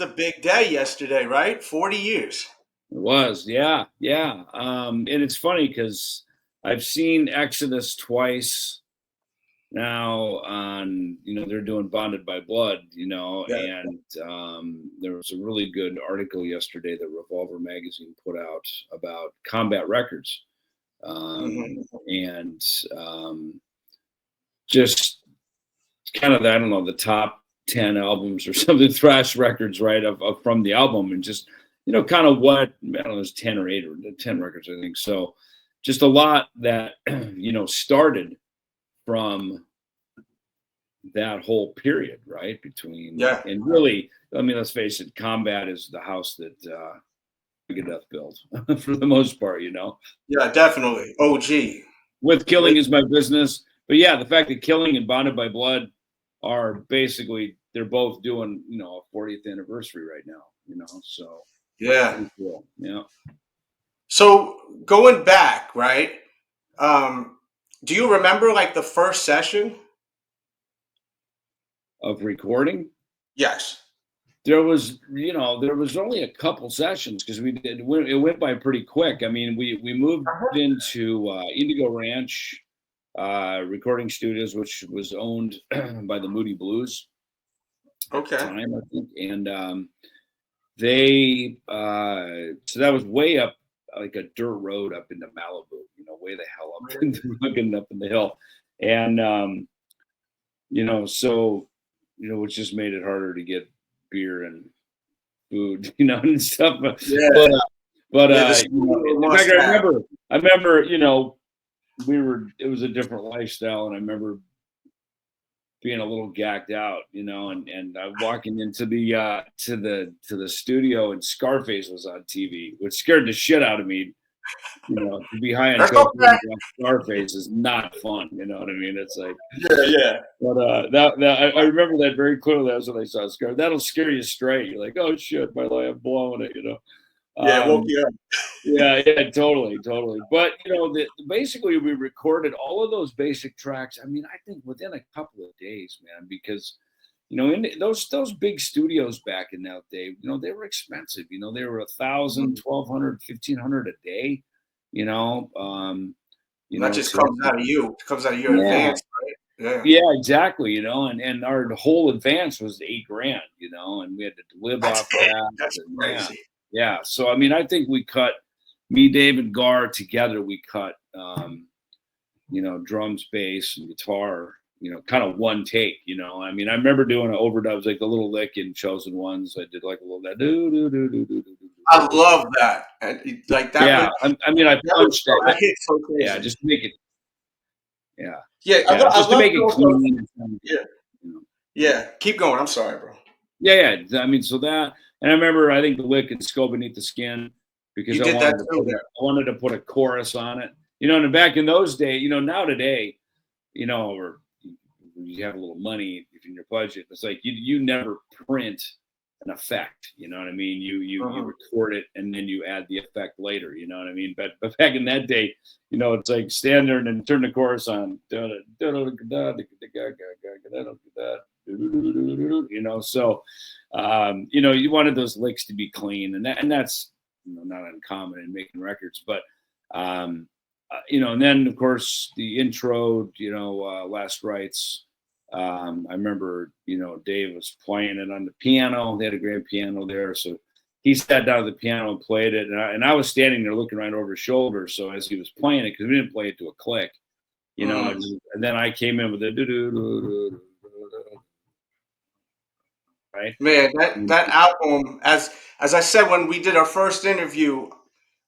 The big day yesterday, right? 40 years. It was, yeah, yeah. And it's funny because I've seen Exodus twice now on, they're doing Bonded by Blood, Yeah. and there was a really good article yesterday that Revolver Magazine put out about Combat Records. And just kind of, I don't know, the top 10 albums or something, thrash records, right, of from the album, and just, kind of what, I don't know, there's 10 or 8 or 10 records, I think. So just a lot that, started from that whole period, right, between, Yeah. and really, I mean, let's face it, Combat is the house that Megadeth built for the most part, Yeah, definitely. OG. With Killing Is My Business. But yeah, the fact that Killing and Bonded by Blood are basically, they're both doing, a 40th anniversary right now, so Yeah. cool. Yeah. So going back, right? Do you remember like the first session Of recording? Yes. There was only a couple sessions because it went by pretty quick. I mean, we moved into Indigo Ranch recording studios, which was owned by the Moody Blues at the time, I think. And they so that was way up, like a dirt road up into Malibu, way the hell up in the hill. And so which just made it harder to get beer and food, and stuff. Yeah. But in fact, I remember, it was a different lifestyle, and I remember being a little gacked out, and walking into the to the studio, and Scarface was on TV, which scared the shit out of me. To be high on cocaine and Scarface is not fun. You know what I mean? It's like, yeah. But I remember that very clearly. That's when I saw Scar. That'll scare you straight. You're like, oh shit, my life, I'm blowing it. Yeah, woke you up. Yeah, totally. But basically, we recorded all of those basic tracks. I mean, I think within a couple of days, man, because in those big studios back in that day, they were expensive. They were $1,000, $1,200, $1,500 a day. That just comes out of you. It comes out of your advance, right? Yeah, exactly. And our whole advance was $8,000. And we had to live off that. That's crazy. Yeah. So I mean, I think we cut, me, Dave, and Gar together. We cut, drums, bass, and guitar. Kind of one take. I mean, I remember doing an overdubs, like the little lick in Chosen Ones. I did like a little that do do do do do do. I love that. And like that. Yeah, I punched it. That hit so crazy. Yeah, just to make it. Yeah. Yeah, just to make it clean. Yeah. Keep going. I'm sorry, bro. Yeah. I mean, so that, and I remember, I think the lick and Skull Beneath the Skin, because I wanted to put a chorus on it. And back in those days, now today, or you have a little money in your budget, it's like you never print an effect. You know what I mean? You record it and then you add the effect later. You know what I mean? But back in that day, it's like stand there and then turn the chorus on. So you wanted those licks to be clean, and that's not uncommon in making records. But and then of course the intro, Last Rites. I remember, Dave was playing it on the piano. They had a grand piano there, so he sat down at the piano and played it, and I was standing there looking right over his shoulder. So as he was playing it, because we didn't play it to a click, and then I came in with the right. Man, that album, as I said when we did our first interview,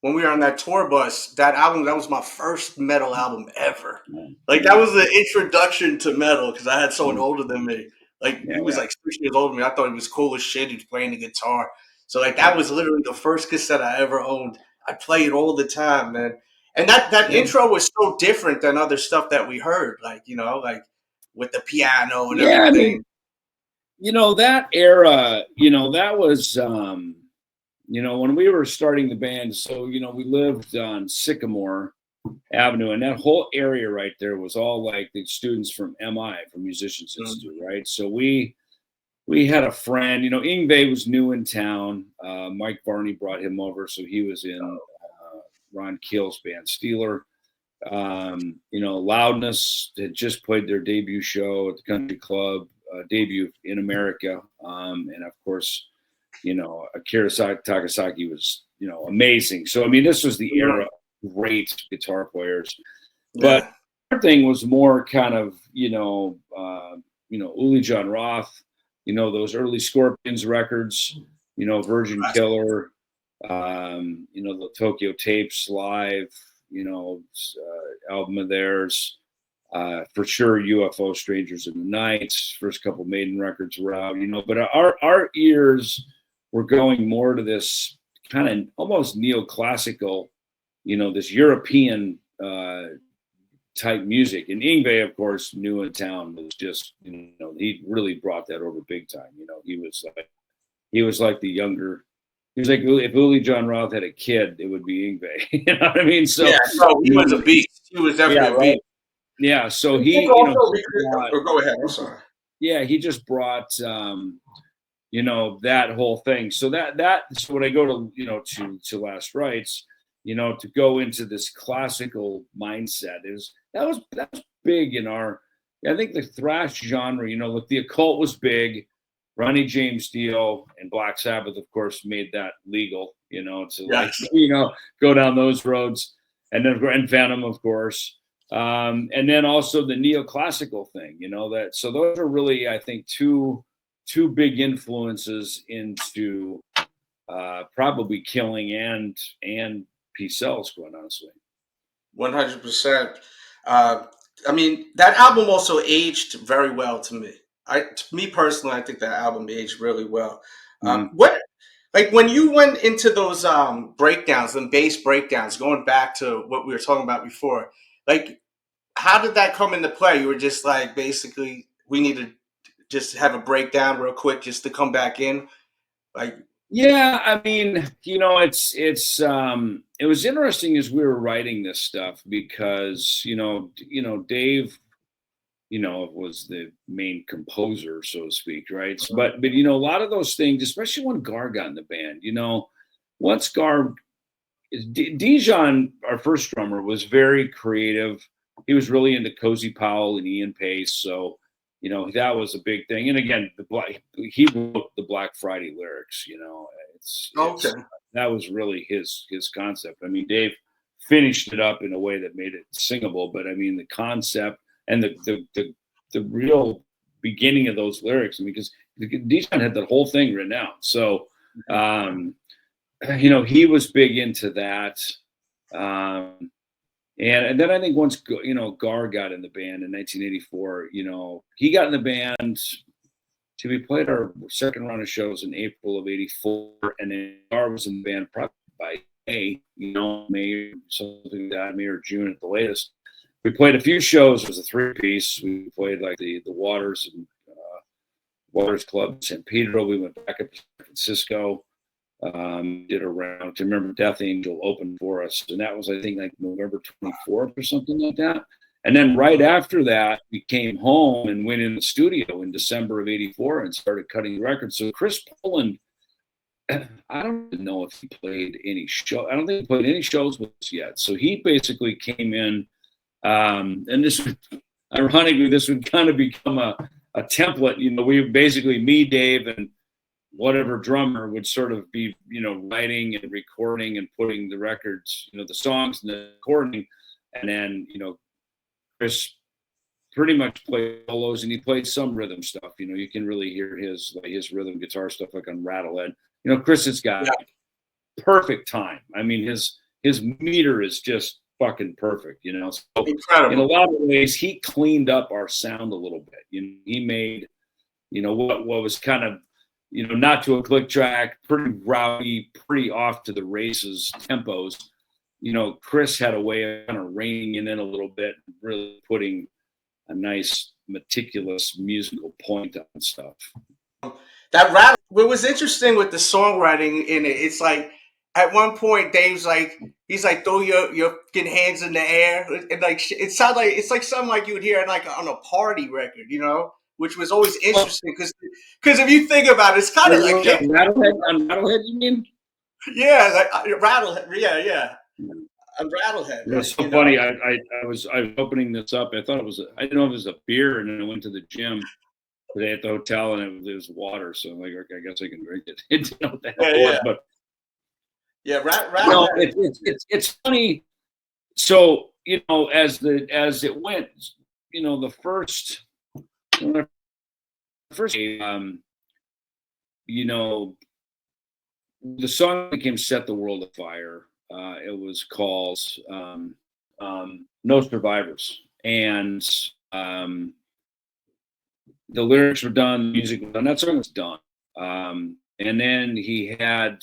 when we were on that tour bus, that album, that was my first metal album ever. Like, that was the introduction to metal, because I had someone older than me. Like, he was like 6 years older than me. I thought he was cool as shit. He was playing the guitar. So, like, that was literally the first cassette I ever owned. I play it all the time, man. And that intro was so different than other stuff that we heard, like, like with the piano and everything. I mean, that era, that was... when we were starting the band, so, we lived on Sycamore Avenue, and that whole area right there was all like the students from MI, from Musicians Institute, right? So we we had a friend, Yngwie was new in town. Mike Varney brought him over, so he was in Ron Keel's band Steeler. Loudness had just played their debut show at the Country Club, debut in America. And of course, Akira Takasaki was, amazing. So, I mean, this was the era of great guitar players. But our thing was more kind of, Uli John Roth, those early Scorpions records, Virgin Killer, the Tokyo Tapes Live, album of theirs, for sure UFO Strangers in the Night, first couple Maiden records were out, but our ears were going more to this kind of almost neoclassical, this European type music. And Yngwie, of course, new in town, was just, he really brought that over big time. He was like the younger. He was like, if Uli John Roth had a kid, it would be Yngwie. You know what I mean? So he was a beast. He was definitely a beast. Yeah. So he, go ahead. I'm sorry. Yeah, he just brought, that whole thing. So so when I go to Last Rites, to go into this classical mindset that was big in I think the thrash genre. Look, the Occult was big. Ronnie James Dio and Black Sabbath, of course, made that legal, to go down those roads, and Venom, of course, and then also the neoclassical thing, so those are really, I think, two big influences into probably Killing and P-Cells, quite honestly. 100%. I mean, that album also aged very well to me. To me personally, I think that album aged really well. When you went into those breakdowns and bass breakdowns, going back to what we were talking about before, how did that come into play? You were just like, basically, we need to just have a breakdown real quick just to come back in, Yeah, I mean, it was interesting as we were writing this stuff because Dave, was the main composer, so to speak, right? But a lot of those things, especially when Gar got in the band, once Gar, Dijon, our first drummer, was very creative. He was really into Cozy Powell and Ian Pace, so that was a big thing. And again, he wrote the Black Friday lyrics. That was really his concept. I mean, Dave finished it up in a way that made it singable, but I mean, the concept and the real beginning of those lyrics, because Dijon had that whole thing written out. So, he was big into that. And then I think once Gar got in the band in 1984, he got in the band. So we played our second round of shows in April of '84, and then Gar was in the band probably by May, May, something like that, May or June at the latest. We played a few shows. It was a 3-piece. We played like the Waters and Waters Club in San Pedro. We went back up to San Francisco. Did a round. I remember Death Angel opened for us, and that was, I think, like November 24th or something like that. And then right after that, we came home and went in the studio in December of '84 and started cutting records. So Chris Poland, I don't know if he played any show. I don't think he played any shows with us yet. So he basically came in, and this, ironically, this would kind of become a template. We basically, me, Dave, and whatever drummer would sort of be, writing and recording and putting the records, the songs and the recording. And then, Chris pretty much played solos, and he played some rhythm stuff. You can really hear his rhythm guitar stuff, like on Rattlehead. Chris has got perfect time. I mean, his meter is just fucking perfect, So incredible. In a lot of ways, he cleaned up our sound a little bit. He made, what was kind of, not to a click track, pretty rowdy, pretty off to the races tempos. Chris had a way of kind of reining it in a little bit, really putting a nice, meticulous musical point on stuff. That rap, what was interesting with the songwriting in it, it's like at one point Dave's like, he's like, throw your fucking hands in the air, and like it sounds like it's like something like you would hear like on a party record, which was always interesting because if you think about it, it's kind of like Rattlehead, you mean? Yeah, like Rattlehead. Yeah. A Rattlehead. It was so funny. I was opening this up. I thought I didn't know it was a beer, and then I went to the gym today at the hotel, and it was water. So I'm like, okay, I guess I can drink it. I didn't know what the hell it was, but Rattlehead. It's funny. So as it went, the first the song became "Set the World Afire." It was called "No Survivors," and the lyrics were done, the music was done. That song was done, and then he had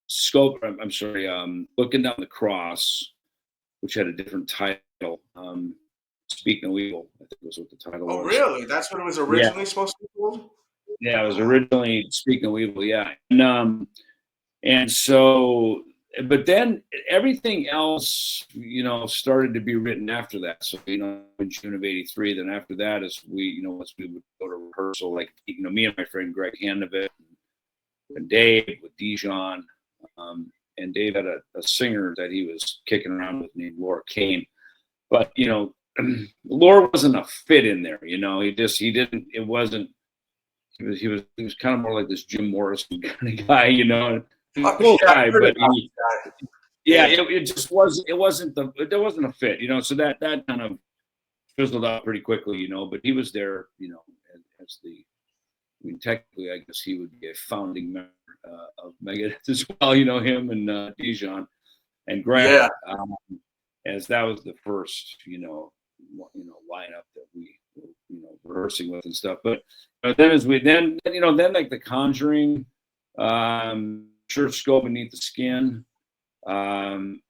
"Scope." I'm sorry, "Looking Down the Cross," which had a different title. "Speak No Evil," I think was what the title was. Oh, really? That's what it was originally supposed to be called? Yeah, it was originally "Speak No Evil." Yeah, and so, but then everything else, started to be written after that. So, in June of '83, then after that is once we would go to rehearsal, like, me and my friend Greg Handovit and Dave with Dijon, and Dave had a singer that he was kicking around with named Laura Kane. But, Laura wasn't a fit in there, he was kind of more like this Jim Morrison kind of guy, cool guy, but it just wasn't. There wasn't a fit, so that kind of fizzled out pretty quickly, but he was there, as technically, I guess he would be a founding member of Megadeth as well, him and Dijon and Greg, as that was the first, lineup that we were, rehearsing with and stuff. But then then like The Conjuring, Church Skull Beneath the Skin, and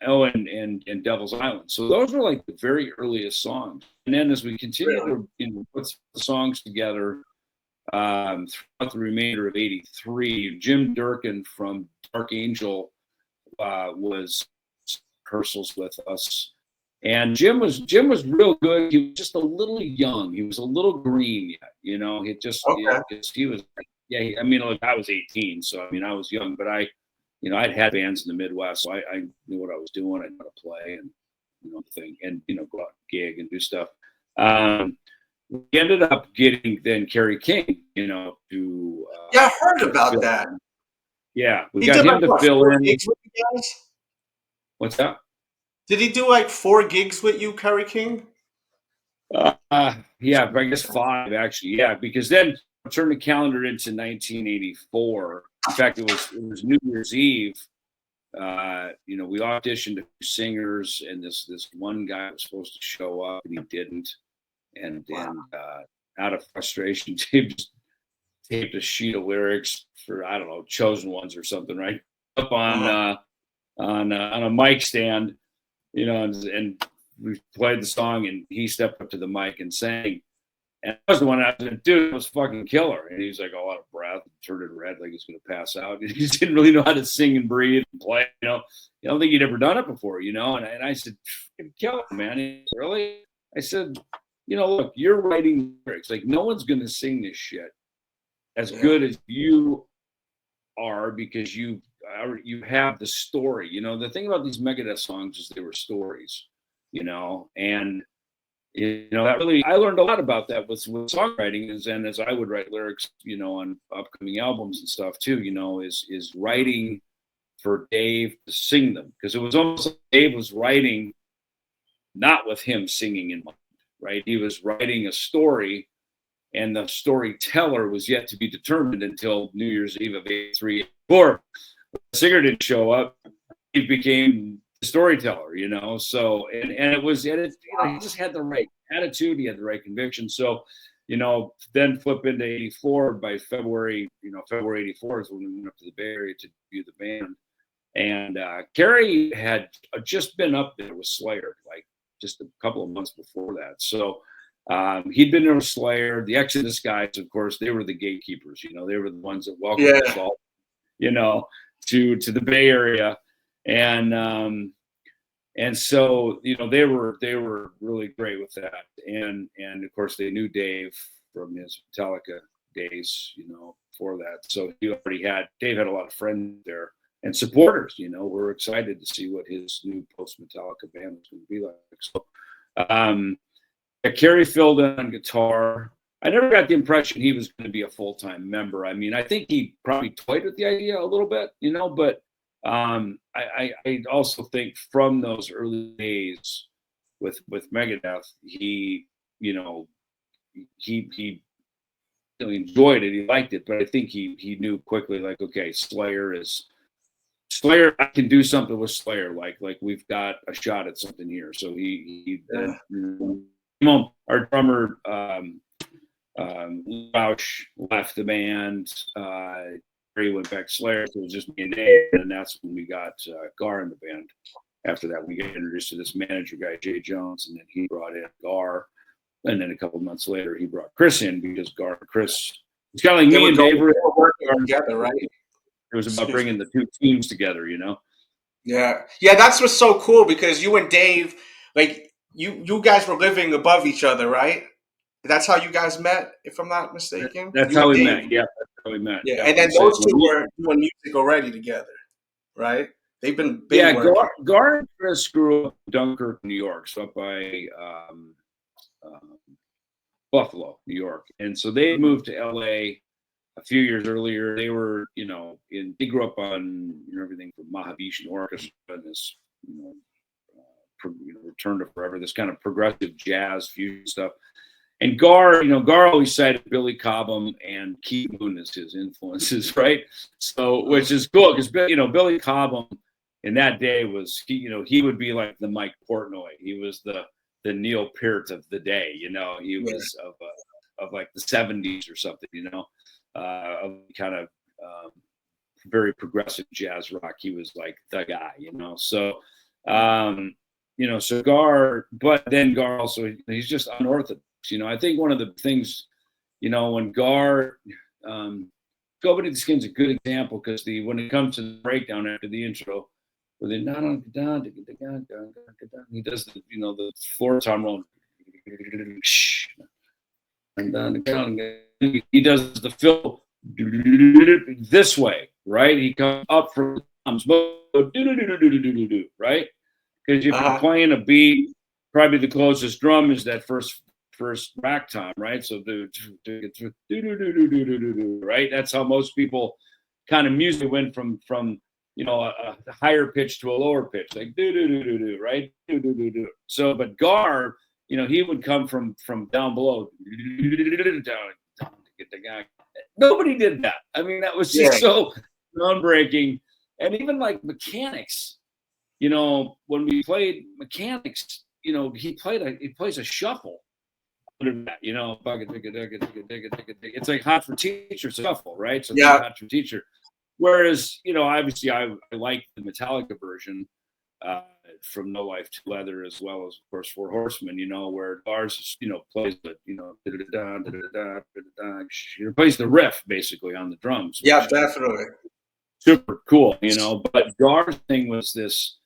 Devil's Island. So those were like the very earliest songs. And then as we continued to put the songs together throughout the remainder of '83, Jim Durkin from Dark Angel was rehearsals with us. And Jim was real good. He was just a little young. He was a little green yet, he was I was 18, so I was young, but I'd had bands in the Midwest, so I knew what I was doing. I knew how to play and thing, and go out and gig and do stuff. We ended up getting then Kerry King, to I heard about that. Yeah, we got him to fill in. Gigs with you guys? What's that? Did he do like 4 gigs with you, Kerry King? I guess 5 actually. Yeah, because then I turned the calendar into 1984. In fact, it was New Year's Eve. We auditioned a few singers, and this one guy was supposed to show up, and he didn't. And out of frustration, Dave just taped a sheet of lyrics for, I don't know, Chosen Ones or something, right, up on a mic stand. And we played the song, and he stepped up to the mic and sang. And I was the one I said, dude, it was fucking killer. And he was like all out of breath, turned it red like he's going to pass out. He just didn't really know how to sing and breathe and play. I don't think he'd ever done it before, And I said, killer, man. He said, really? I said, look, you're writing lyrics. Like, no one's going to sing this shit as good as you are, because you have the story. The thing about these Megadeth songs is they were stories, and that really, I learned a lot about that with songwriting, and as I would write lyrics, on upcoming albums and stuff too, is writing for Dave to sing them, because it was almost like Dave was writing not with him singing in mind, right? He was writing a story, and the storyteller was yet to be determined until New Year's Eve of '83. Or the singer didn't show up, he became the storyteller, So and it was, he just had the right attitude, he had the right conviction. So, then flip into '84. By February '84 is when we went up to the Bay Area to debut the band. And Kerry had just been up there with Slayer, like just a couple of months before that. So he'd been there with Slayer. The Exodus guys, of course, they were the gatekeepers. They were the ones that welcomed us all, to the Bay Area, and so they were really great with that. And of course they knew Dave from his Metallica days, for that. So Dave had a lot of friends there and supporters, we're excited to see what his new post-Metallica band is going to be like. So Kerry filled in on guitar. I never got the impression he was going to be a full-time member. I mean, I think he probably toyed with the idea a little bit, but I also think from those early days with Megadeth, he enjoyed it. He liked it, but I think he knew quickly, like, okay, Slayer, I can do something with Slayer. Like we've got a shot at something here. So our drummer, Roush left the band. He went back to Slayer. So it was just me and Dave, and that's when we got Gar in the band. After that, we got introduced to this manager guy, Jay Jones, and then he brought in Gar. And then a couple of months later, he brought Chris in because Gar and Chris, it's kind of like me and Dave were working together, right? It was about bringing the two teams together, Yeah, that's what's so cool because you and Dave, like you guys were living above each other, right? That's how you guys met, if I'm not mistaken. That's how we met. Yeah, that's how we met. Yeah, and then those two were doing music already together, right? They've been big. Yeah, Gar and Chris grew up in Dunkirk, New York, so up by Buffalo, New York, and so they moved to LA a few years earlier. They were, they grew up on everything from Mahavishnu Orchestra and this, Return to Forever, this kind of progressive jazz fusion stuff. And Gar always cited Billy Cobham and Keith Moon as his influences, right? So, which is cool because Billy Cobham in that day was he would be like the Mike Portnoy. He was the Neil Peart of the day. He was of like the 70s or something. Of kind of very progressive jazz rock. He was like the guy. So. So Gar, but then Gar also, he's just unorthodox. I think one of the things, when Gar, Go Beneath the Skin's a good example because when it comes to the breakdown after the intro, where he does the floor tom roll, and he does the fill this way, right? He comes up from right? Because if you're playing a beat, probably the closest drum is that first rack time, right? So right? That's how most people kind of music went from a higher pitch to a lower pitch, like right? So, but Gar, he would come from down below, down. Nobody did that. I mean, that was just so groundbreaking, and even like Mechanics. When we played Mechanics, he plays a shuffle. It's like Hot for Teacher shuffle, right? So Hot for Teacher. Whereas, obviously I like the Metallica version from No Life to Leather, as well as, of course, Four Horsemen, where Lars, plays the, plays the riff basically on the drums. Yeah, definitely. Super cool, but Gar's thing was this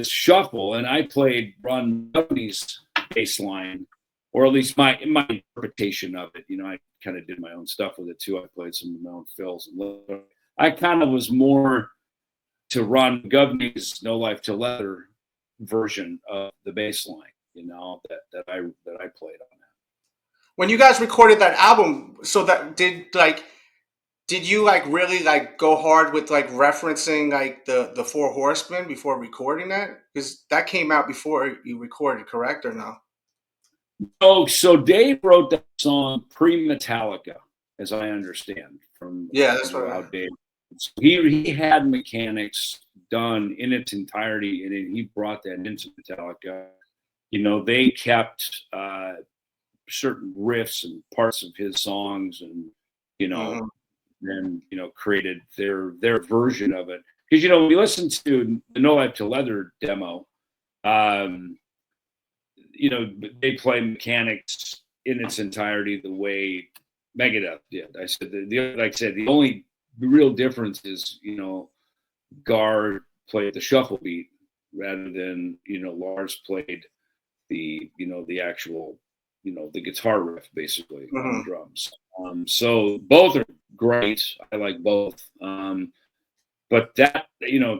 shuffle, and I played Ron Duffy's bass line, or at least my interpretation of it. I kind of did my own stuff with it too. I played some of my own fills, and I kind of was more to Ron Govney's No Life to Leather version of the bass line, that I played on that. When you guys recorded that album, so that did you really go hard with referencing the Four Horsemen before recording that? Because that came out before you recorded, correct or no? Oh, so Dave wrote that song pre-Metallica, as I understand from that's what how Dave. So he had Mechanics done in its entirety, and he brought that into Metallica. They kept certain riffs and parts of his songs, and then created their version of it. Because when you listen to the No Life to Leather demo, they play Mechanics in its entirety the way Megadeth did. I said the only real difference is Gar played the shuffle beat rather than Lars played the the actual the guitar riff basically on Mm-hmm. the drums. So both are great. I like both. But that,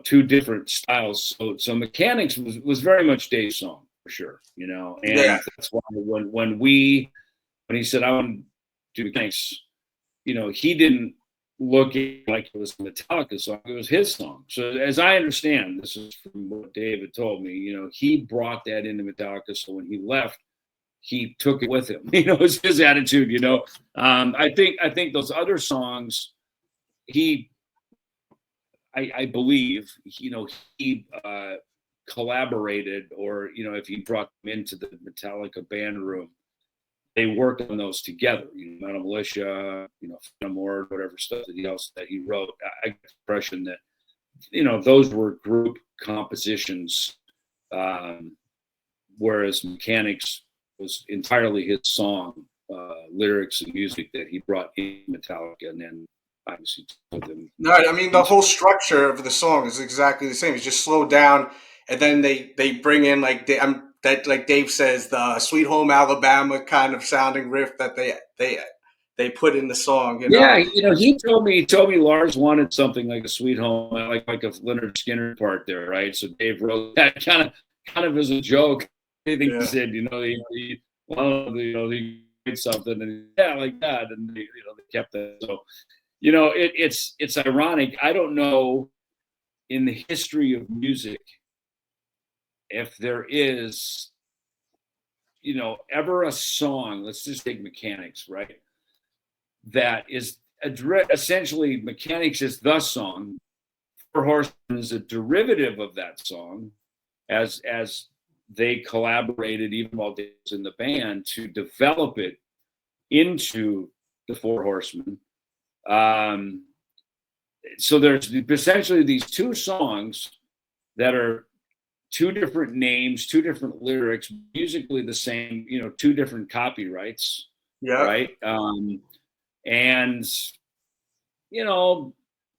two different styles. So Mechanics was very much Dave's song for sure, Yeah. and that's why when he said I want to do Mechanics, he didn't look like it was a Metallica song. It was his song. So as I understand, this is from what Dave had told me, he brought that into Metallica. So when he left, he took it with him. It's his attitude. I think those other songs, I believe, he collaborated, or if he brought them into the Metallica band room, they worked on those together. Metal Militia, Phantom Horde, whatever stuff that he wrote. I get the impression that those were group compositions, whereas Mechanics was entirely his song, lyrics and music that he brought in Metallica, and then obviously with him. No, I mean the whole structure of the song is exactly the same. It's just slowed down, and then they bring in like Dave says, the Sweet Home Alabama kind of sounding riff that they put in the song. Yeah, he told me Lars wanted something like a Sweet Home, like a Leonard Skinner part there, right? So Dave wrote that kind of as a joke. I think he said, he made something, and like that, and they kept that. So, it's ironic. I don't know in the history of music if there is, ever a song. Let's just take Mechanics, right? That is essentially Mechanics is the song. Four Horsemen is a derivative of that song, as they collaborated even while Dave was in the band to develop it into the Four Horsemen. So there's essentially these two songs that are two different names, two different lyrics, musically the same, two different copyrights, right? And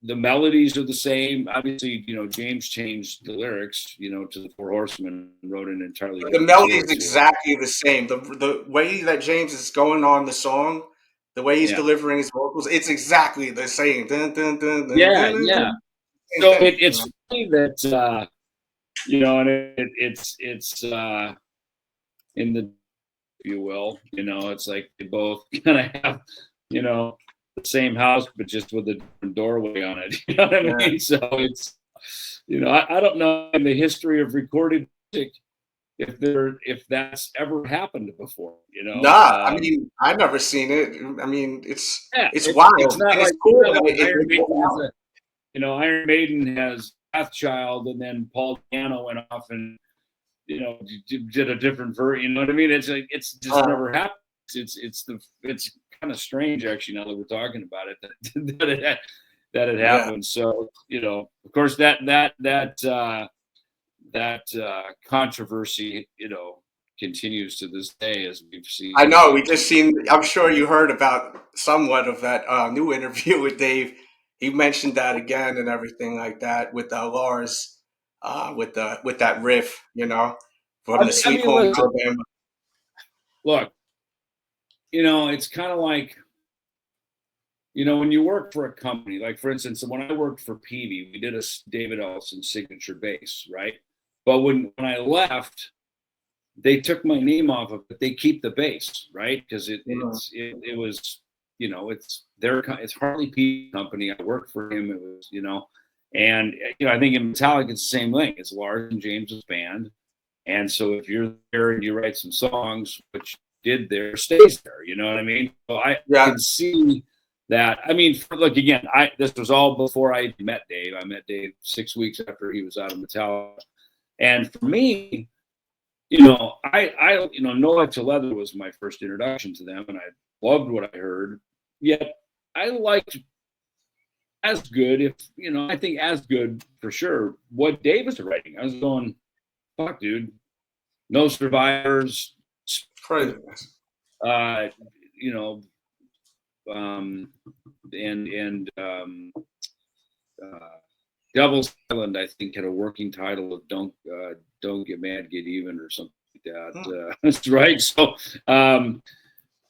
the melodies are the same. Obviously, James changed the lyrics, to the Four Horsemen, and wrote an entirely The different melody feel is to it. exactly the same. The way that James is going on the song, the way he's Yeah. delivering his vocals, it's exactly the same. Dun, dun, dun, dun, Yeah, dun, dun, yeah. dun. Same So thing. it's funny that and it's in the, if you will, it's like they both kind of have, the same house, but just with a different doorway on it. You know what I mean? So it's, I don't know in the history of recorded music if that's ever happened before. Nah, I mean, I've never seen it. I mean, Yeah, it's wild, it's not and it's like, cool that Iron it Maiden has Iron Maiden has Wrathchild, and then Paul Dano went off and did a different version. You know what I mean? It's like it's just never happened. It's kind of strange actually, now that we're talking about it, that it happened. So of course that controversy continues to this day, as we've seen. I know. We just seen. I'm sure you heard about somewhat of that new interview with Dave. He mentioned that again and everything like that with Lars, with that riff, from the Sweet Home Listen, Alabama. look, it's kind of like, when you work for a company, like for instance, when I worked for Peavey, we did a David Ellefson signature bass, right? But when I left, they took my name off of it. They keep the bass, right? Because it was, it's Harley Peavey company. I worked for him. It was, and I think in Metallica it's the same thing. It's Lars and James's band, and so if you're there and you write some songs, which you did there stays there. You know what I mean? So I can see that. I mean, look again. This was all before I met Dave. I met Dave 6 weeks after he was out of Metallica, and for me, I No Life to Leather was my first introduction to them, and I loved what I heard. Yet I liked as good, I think as good for sure, what Dave was writing. I was going, fuck, dude, No Survivors, Craziness. Devil's Island, I think, had a working title of Don't Get Mad, Get Even, or something that. That's right. So,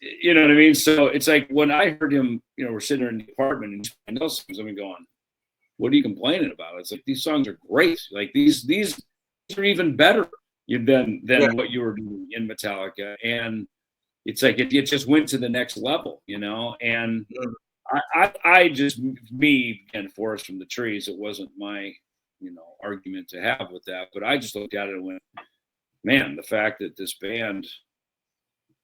you know what I mean? So it's like when I heard him, you know, we're sitting there in the apartment and I know songs, I'm going, what are you complaining about? It's like, these songs are great. Like these are even better than what you were doing in Metallica. And it's like, it just went to the next level, you know? And I just, me, again, Forest from the Trees, it wasn't my, you know, argument to have with that, but I just looked at it and went, man, the fact that this band,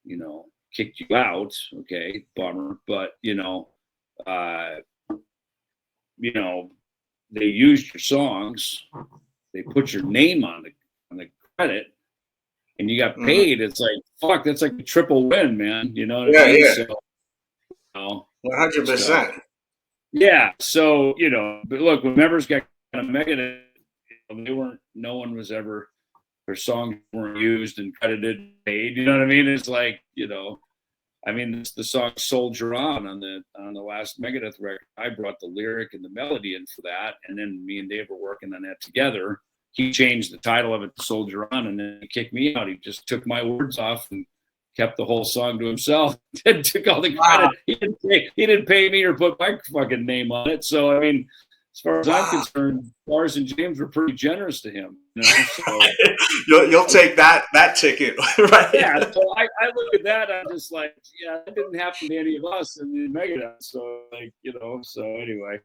you know, kicked you out, okay, bummer, but you know, they used your songs, they put your name on the credit, and you got paid. It's like, fuck, that's like a triple win, man. You know what I mean? So, you know, 100%. Yeah. So, you know, but look, when members got kind of Megadeth, no one was ever, their songs weren't used and credited, paid. You know what I mean? It's like, you know, I mean, the song "Soldier On" the last Megadeth record, I brought the lyric and the melody in for that, and then me and Dave were working on that together. He changed the title of it to "Soldier On," and then he kicked me out. He just took my words off and kept the whole song to himself and took all the credit. He didn't pay me or put my fucking name on it. So, I mean, as far as I'm concerned, Lars and James were pretty generous to him. You know? So, you'll take that ticket, right? Yeah. So I look at that. I'm just like, yeah, that didn't happen to any of us in the Megadeth. So, like, you know. So anyway,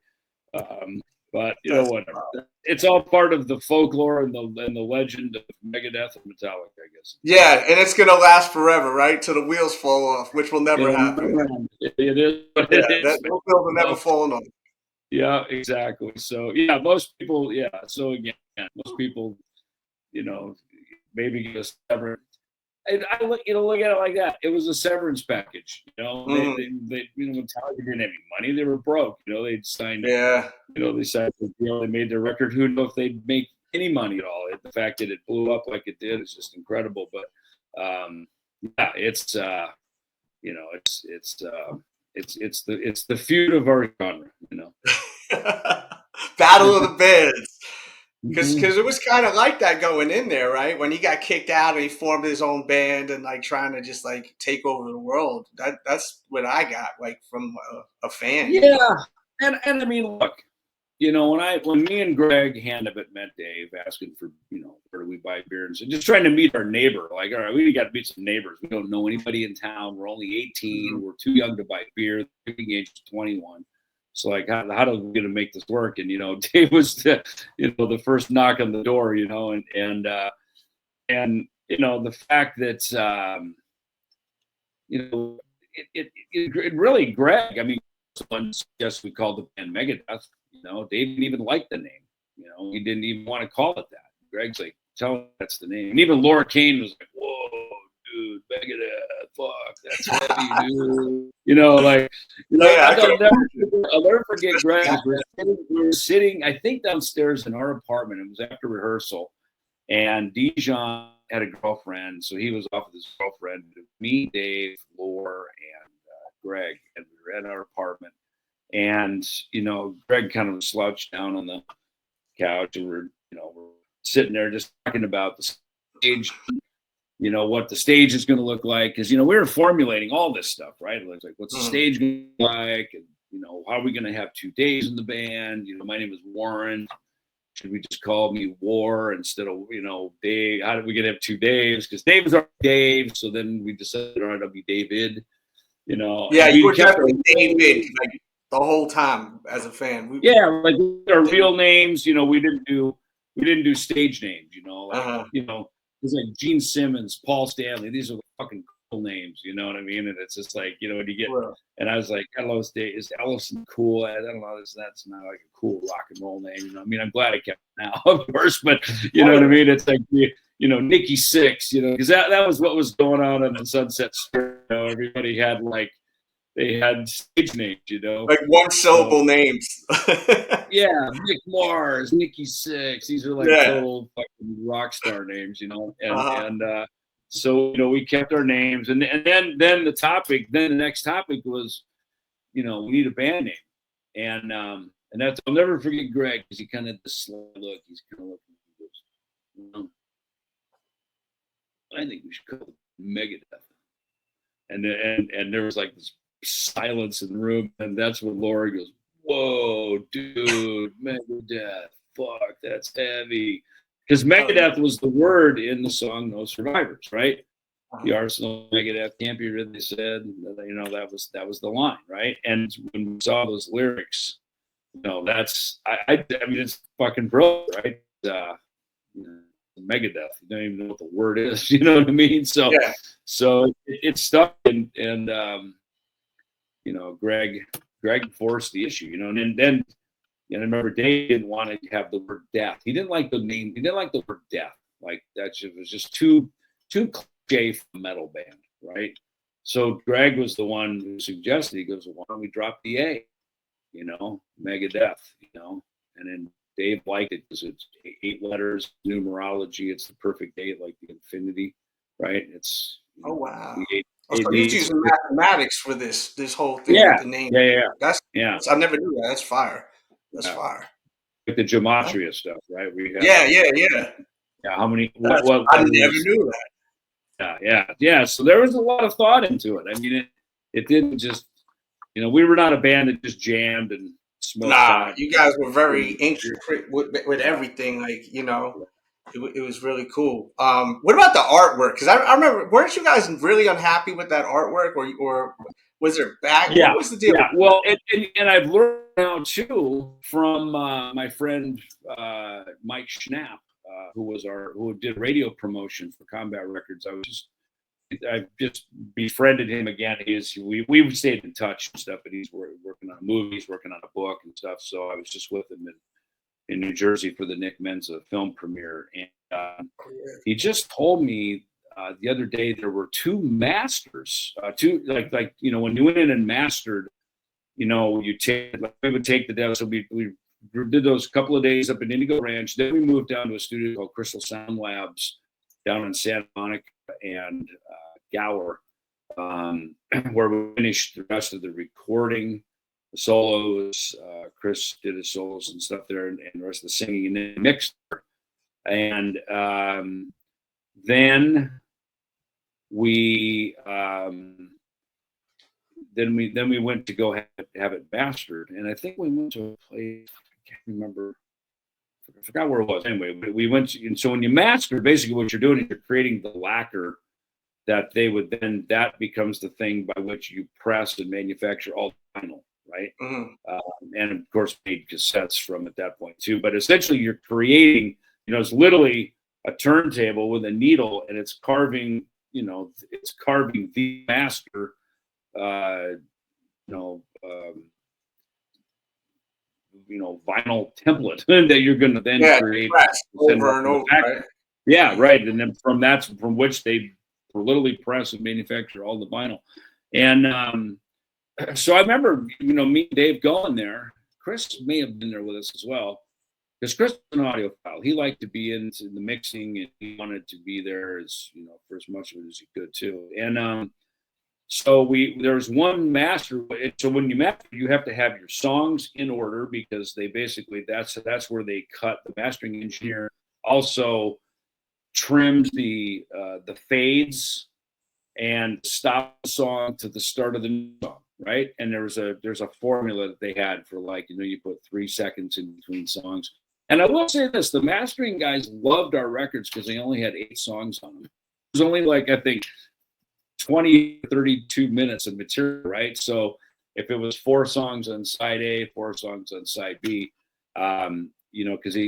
but you know, whatever. It's all part of the folklore and the legend of Megadeth and Metallica, I guess. Yeah, and it's gonna last forever, right? Till the wheels fall off, which will never happen. It is. Those wheels will never fall off. Yeah, exactly. So yeah, most people. Yeah. So again, most people, you know, maybe get a severance. I look at it like that. It was a severance package. You know, they you know, Metallica didn't have any money. They were broke. You know, they'd signed. Yeah. You know, they signed the deal. They made their record. Who knows if they'd make any money at all? The fact that it blew up like it did is just incredible. But yeah, it's you know, it's the feud of our genre. You know, Battle of the Bands. Because it was kind of like that going in there, right? When he got kicked out and he formed his own band and like trying to just like take over the world. That's what I got like from a fan. Yeah, you know? and I mean, look, you know, when me and Greg Handevitt met Dave, asking for, you know, where do we buy beers, and just trying to meet our neighbor. Like, all right, we got to meet some neighbors. We don't know anybody in town. We're only 18. We're too young to buy beer. The drinking age is 21. So like, how are we going to make this work? And, you know, Dave was the first knock on the door, you know, and you know, the fact that, you know, it really, Greg, I mean, someone suggested we called the band Megadeth, you know, Dave didn't even like the name, you know, he didn't even want to call it that. Greg's like, tell him that's the name. And even Laura Kane was like, whoa, dude, Megadeth, fuck, that's heavy, dude. You know, like, you know, I'll never forget Greg. We were sitting, I think, downstairs in our apartment. It was after rehearsal, and Dijon had a girlfriend, so he was off with his girlfriend. Me, Dave, Laura, and Greg, and we were at our apartment. And you know, Greg kind of slouched down on the couch, and we're sitting there just talking about the stage. You know, what the stage is going to look like, because, you know, we were formulating all this stuff, right? It was like, what's the stage going to look like? And, you know, how are we going to have 2 days in the band? You know, my name is Warren. Should we just call me War instead of, you know, Dave? How did we get to have 2 Daves? Because Dave was our Dave. So then we decided, all right, I'll be David, you know. Yeah, you were definitely David like the whole time as a fan. Like our real names, you know, we didn't do stage names, you know, like, you know. It's like Gene Simmons, Paul Stanley. These are fucking cool names, you know what I mean? And it's just like, you know, when you get, and I was like, is Ellefson cool? I don't know, that's not like a cool rock and roll name. You know, I mean, I'm glad I kept it now, of course, but you know what I mean? It's like, you know, Nikki Sixx, you know, because that was what was going on the Sunset Strip. You know, everybody had like, they had stage names, you know, like one syllable names. Yeah, Nick Mars, Nikki Sixx. These are like total fucking rock star names, you know. And so, you know, we kept our names, and then the next topic was, you know, we need a band name, and that's, I'll never forget Greg, because he kind of had the slow look. He's kind of looking, you know, I think we should call it Megadeth. And there was like this silence in the room, and that's when Laura goes, "Whoa, dude, Megadeth, fuck, that's heavy." Because Megadeth was the word in the song "No Survivors," right? The Arsenal Megadeth can't be rid, they said. You know, that was the line, right? And when we saw those lyrics, you know, that's I mean, it's fucking brilliant, right? You know, Megadeth, you don't even know what the word is, you know what I mean? So, Yeah. so it stuck, and you know, Greg forced the issue, you know, and then I remember Dave didn't want to have the word death. He didn't like the name. He didn't like the word death. Like that was just too cliche for a metal band, right? So Greg was the one who suggested. He goes, "Why don't we drop the A? You know, Megadeth. You know." And then Dave liked it because it's 8 letters, numerology. It's the perfect 8, like the infinity, right? It's Oh wow. the Oh, so he's using mathematics for this whole thing yeah, with the name. yeah. That's I never knew that. That's fire. That's Yeah. fire. With the gematria stuff, right? Yeah. Yeah, how many? What I never knew that. Yeah. So there was a lot of thought into it. I mean, it didn't just, you know, we were not a band that just jammed and smoked. Nah, you guys were very intricate with everything. Like, you know, it was really cool. What about the artwork? Because I remember, weren't you guys really unhappy with that artwork, or was there back? Yeah, what was the deal? Yeah. Well, and I've learned now too from my friend Mike Schnapp, who did radio promotion for Combat Records. I've just befriended him again. We've stayed in touch and stuff, but he's working on movies, working on a book and stuff. So I was just with him in New Jersey for the Nick Menza film premiere, and he just told me the other day there were 2 masters, like you know, when you went in and mastered, you know, we would take the demo. So we did those couple of days up in Indigo Ranch. Then we moved down to a studio called Crystal Sound Labs down in Santa Monica and Gower, where we finished the rest of the recording, the solos. Chris did his solos and stuff there, and the rest of the singing, and then mixed. And then we went to go have it mastered, and I think we went to a place, I can't remember, I forgot where it was. Anyway, we went to, and so when you master, basically what you're doing is you're creating the lacquer that that becomes the thing by which you press and manufacture all the vinyl, right? And of course made cassettes from at that point too. But essentially you're creating, you know, it's literally a turntable with a needle, and it's carving, you know, the master, vinyl template that you're going to then create over and over, right? Yeah, right. And then from which they literally press and manufacture all the vinyl. And so I remember, you know, me and Dave going there. Chris may have been there with us as well, because Chris was an audiophile. He liked to be into the mixing, and he wanted to be there as, you know, for as much of it as he could too. And so there's one master. So when you master, you have to have your songs in order, because they basically that's where they cut. The mastering engineer also trims the fades and stop the song to the start of the new song, right? And there's a formula that they had for, like, you know, you put 3 seconds in between songs. And I will say this: the mastering guys loved our records because they only had 8 songs on them. It was only, like, I think 20, 32 minutes of material, right? So if it was 4 songs on side A, 4 songs on side B, you know, because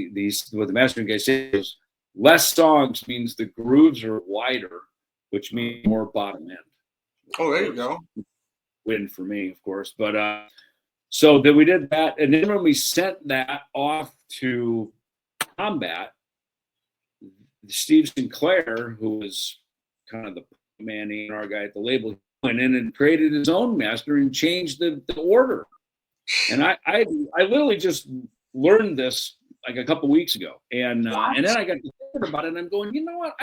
what the mastering guy says, less songs means the grooves are wider, which means more bottom end. Oh, there you go. Win for me, of course. But so then we did that, and then when we sent that off to Combat, Steve Sinclair, who was kind of the man, our guy at the label, went in and created his own master and changed the order. And I literally just learned this like a couple weeks ago, and then I got to thinking about it, and I'm going, you know what,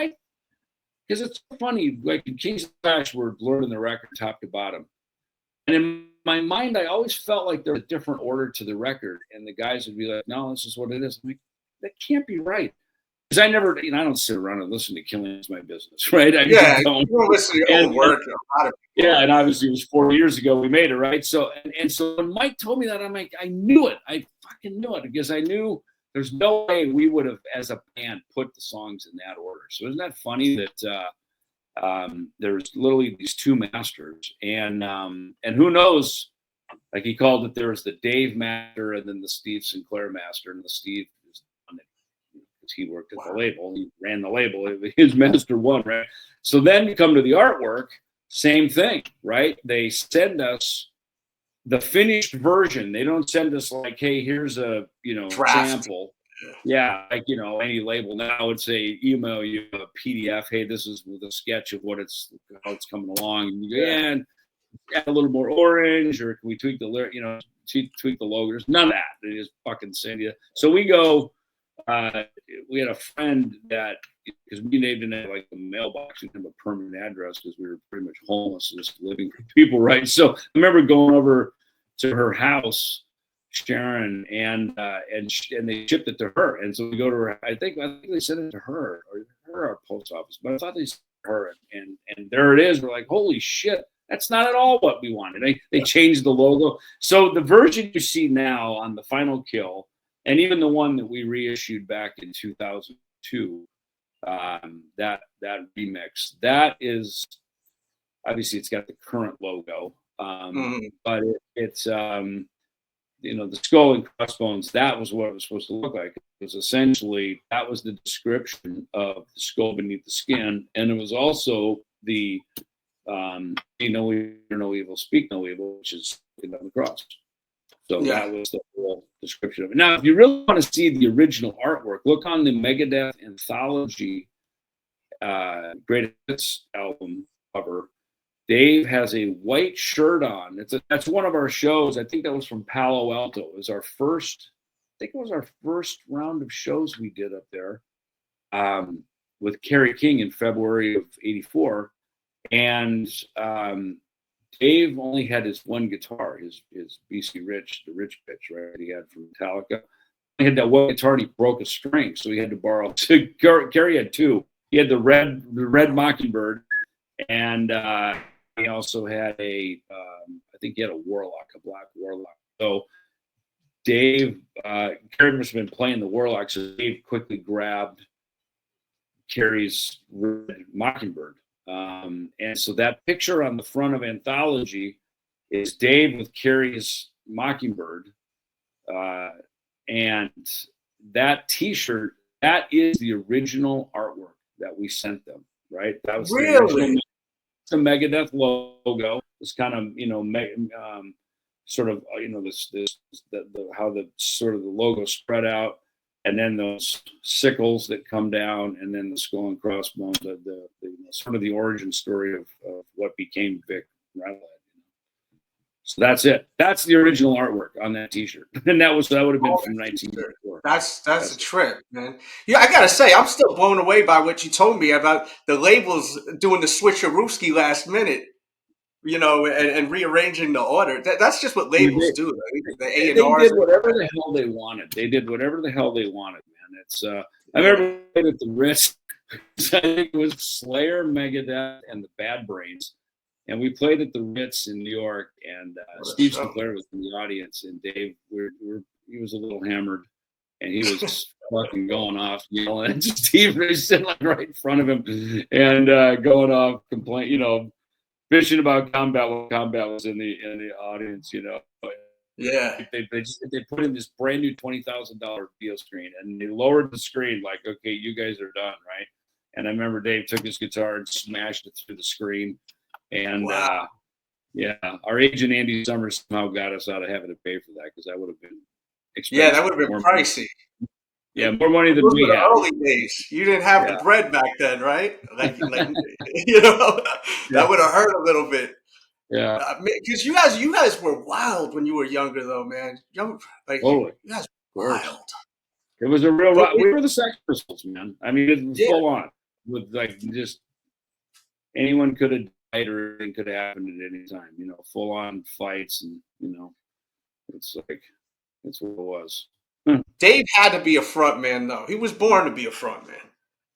because it's funny, like in Kings of Trash, we're learning the record top to bottom, and in my mind, I always felt like there was a different order to the record, and the guys would be like, no, this is what it is. I'm like, that can't be right. because I never, I don't sit around and listen to Killing Is My Business, right? I Yeah, just don't. you don't listen to your own work. A lot of people. Yeah, and obviously it was 4 years ago we made it, right? So and so when Mike told me that, I'm like, I knew it. I fucking knew it, because I knew there's no way we would have, as a band, put the songs in that order. So isn't that funny that there's literally these two masters, and who knows? Like, he called it, there was the Dave master and then the Steve Sinclair master, and the Steve is the one that, because he worked at the label, he ran the label, his master won, right? So then you come to the artwork, same thing, right? They send us the finished version. They don't send us like, hey, here's a sample. Yeah, like, any label now would say, email you a PDF. Hey, this is with a sketch of how it's coming along. And you go, and add a little more orange, or can we tweak the tweak the logo? There's none of that. They just fucking send you. So we go. We had a friend that, because we didn't have like a mailbox, we didn't have a permanent address because we were pretty much homeless, just living with people, right? So I remember going over to her house, Sharon, and they shipped it to her. And so we go to her. I think they sent it to her or our post office, but I thought they sent it to her, and there it is. We're like, holy shit, that's not at all what we wanted. They changed the logo. So the version you see now on the Final Kill, and even the one that we reissued back in 2002, that remix, that is obviously, it's got the current logo, but it's the skull and crossbones. That was what it was supposed to look like. It was essentially, that was the description of the skull beneath the skin, and it was also the "Be no evil, speak no evil," which is on the cross. So that was the whole description of it. Now, if you really want to see the original artwork, look on the Megadeth Anthology Greatest Hits album cover. Dave has a white shirt on. That's one of our shows. I think that was from Palo Alto. It was our first round of shows we did up there with Kerry King in February of '84. And Dave only had his one guitar, his BC Rich, the Rich Bitch, right? He had from Metallica. He had that one guitar and he broke a string, so he had to borrow. So Kerry had two. He had the red Mockingbird, and he also had I think he had a Warlock, a black Warlock. So Dave, Kerry must have been playing the Warlock, so Dave quickly grabbed Kerry's red Mockingbird. And so that picture on the front of Anthology is Dave with Kerry's Mockingbird. And that T-shirt, that is the original artwork that we sent them, right? That was really the Megadeth logo. It's kind of, sort of, how the sort of the logo spread out, and then those sickles that come down, and then the skull and crossbones, the sort of the origin story of what became Vic Rattlhead. So that's it. That's the original artwork on that T-shirt, and that would have been from 1984. That's a trip, man. Yeah, I gotta say, I'm still blown away by what you told me about the labels doing the switcherooski last minute, and rearranging the order. That's just what labels do. Right? The A&Rs. They did whatever the hell they wanted. Man. It's I remember at the Ritz. I think it was Slayer, Megadeth, and the Bad Brains. And we played at the Ritz in New York, and Steve Sinclair was in the audience, and Dave, he was a little hammered, and he was fucking going off, yelling. And Steve was sitting like right in front of him, and going off, bitching about Combat when Combat was in the audience, Yeah. They put in this brand new $20,000 video screen, and they lowered the screen like, okay, you guys are done, right? And I remember Dave took his guitar and smashed it through the screen. And wow. Our agent Andy Summers somehow got us out of having to pay for that, because that would have been expensive. Yeah, that would have been pricey. Yeah, more money than we had. Early days, you didn't have the bread back then, right? Like that would have hurt a little bit. Yeah, because you guys were wild when you were younger, though, man. You guys were wild. It was a real. We were the Sex Pistols, man. I mean, it was full on with like just. Anyone could have died, or anything could have happened at any time, full on fights, and it's like, that's what it was. Dave had to be a front man, though. He was born to be a front man.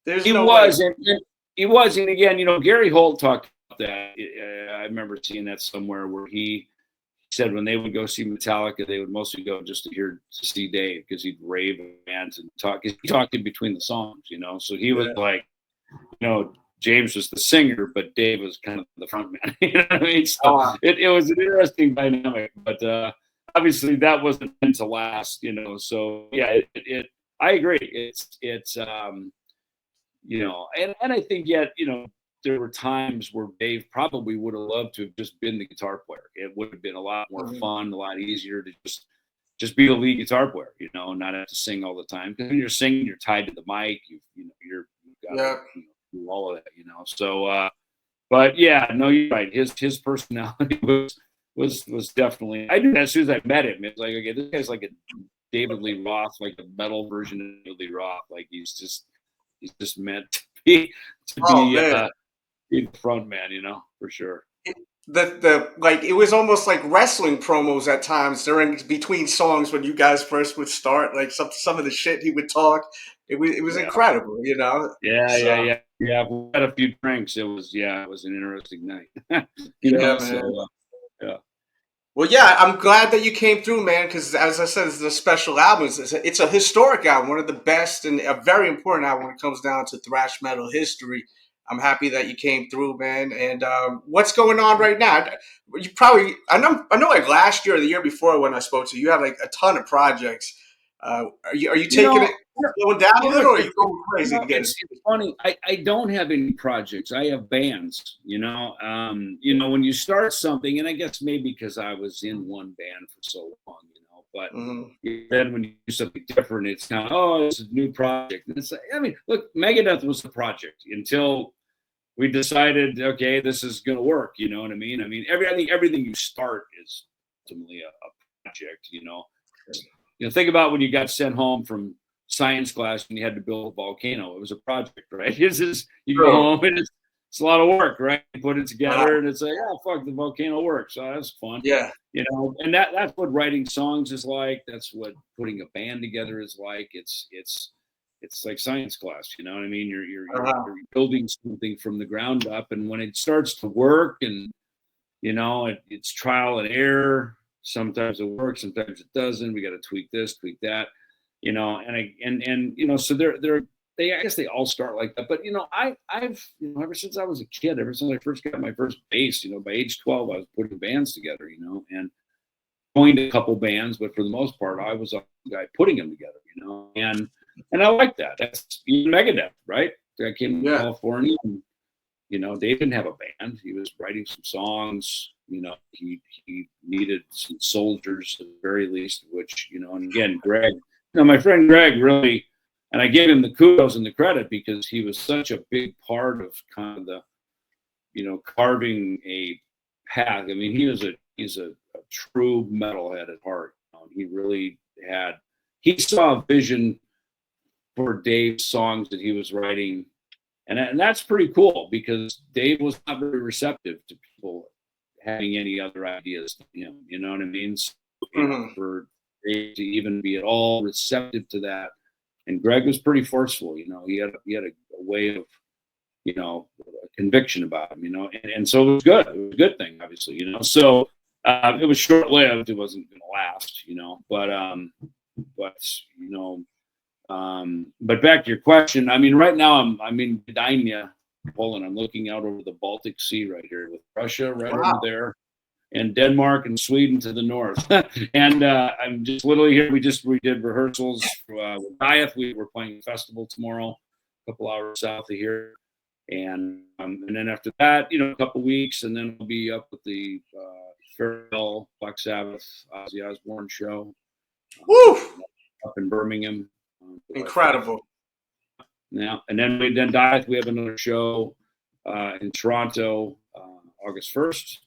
There's He no way. was, and he was, and again, Gary Holt talked about that. I remember seeing that somewhere where he said when they would go see Metallica, they would mostly go just to see Dave because he'd rave at bands and talk. He talked in between the songs, So he was like, James was the singer, but Dave was kind of the front man. You know what I mean? So it was an interesting dynamic, but obviously that wasn't meant to last, So yeah, I agree. It's and I think yet, there were times where Dave probably would have loved to have just been the guitar player. It would have been a lot more fun, a lot easier to just be the lead guitar player, not have to sing all the time. Because when you're singing, you're tied to the mic. You've got to do all of that, So, but yeah, no, you're right. His personality was definitely. I knew that as soon as I met him. It's like, okay, this guy's like a David Lee Roth, like a metal version of David Lee Roth. Like he's just meant to be the front man, for sure. The like it was almost like wrestling promos at times during between songs when you guys first would start. Like some of the shit he would talk, it was incredible, Yeah. We had a few drinks. It was an interesting night. Man. So, yeah. Well, yeah, I'm glad that you came through, man. Because as I said, it's a special album. It's a historic album, one of the best and a very important album when it comes down to thrash metal history. I'm happy that you came through, man. And what's going on right now? You probably I know like last year or the year before when I spoke to you, you had like a ton of projects. Are you taking it slowing down a little, or are you going crazy again? It's funny. I don't have any projects. I have bands. When you start something, and I guess maybe because I was in one band for so long, but then when you do something different, it's kind of it's a new project. And it's like, look, Megadeth was a project until we decided, okay, this is going to work. You know what I mean? I think everything you start is ultimately a project. Think about when you got sent home from science class and you had to build a volcano. It was a project, right? You go home and it's a lot of work, right? You put it together and it's like, fuck, the volcano works. So that's fun. Yeah. And that's what writing songs is like. That's what putting a band together is like. It's like science class, you know what I mean? You're building something from the ground up, and when it starts to work, and it's trial and error. Sometimes it works, sometimes it doesn't. We got to tweak this, tweak that, so I guess they all start like that. But I've ever since I was a kid, ever since I first got my first bass, by age 12, I was putting bands together, and joined a couple bands, but for the most part, I was a guy putting them together, and I like that. That's Megadeth, right? I came to California, and Dave didn't have a band. He was writing some songs. He needed some soldiers at the very least, which, and again, Greg, my friend Greg really, and I gave him the kudos and the credit because he was such a big part of kind of the, carving a path. He's a true metalhead at heart. He really he saw a vision for Dave's songs that he was writing. And that's pretty cool because Dave was not very receptive to people having any other ideas than him. You know what I mean? So, for Dave to even be at all receptive to that, and Greg was pretty forceful. He had a way of, a conviction about him. And so it was good. It was a good thing, obviously. So it was short lived. It wasn't going to last. But back to your question, right now I'm in Gdynia, Poland. I'm looking out over the Baltic Sea right here with Russia right over there, and Denmark and Sweden to the north. And I'm just literally here. We did rehearsals with Dieth. We're playing a festival tomorrow, a couple hours south of here, and then after that, a couple weeks, and then we'll be up with the Farewell, Black Sabbath, Ozzy Osbourne show up in Birmingham. Incredible. Yeah, and then we have another show in Toronto August 1st,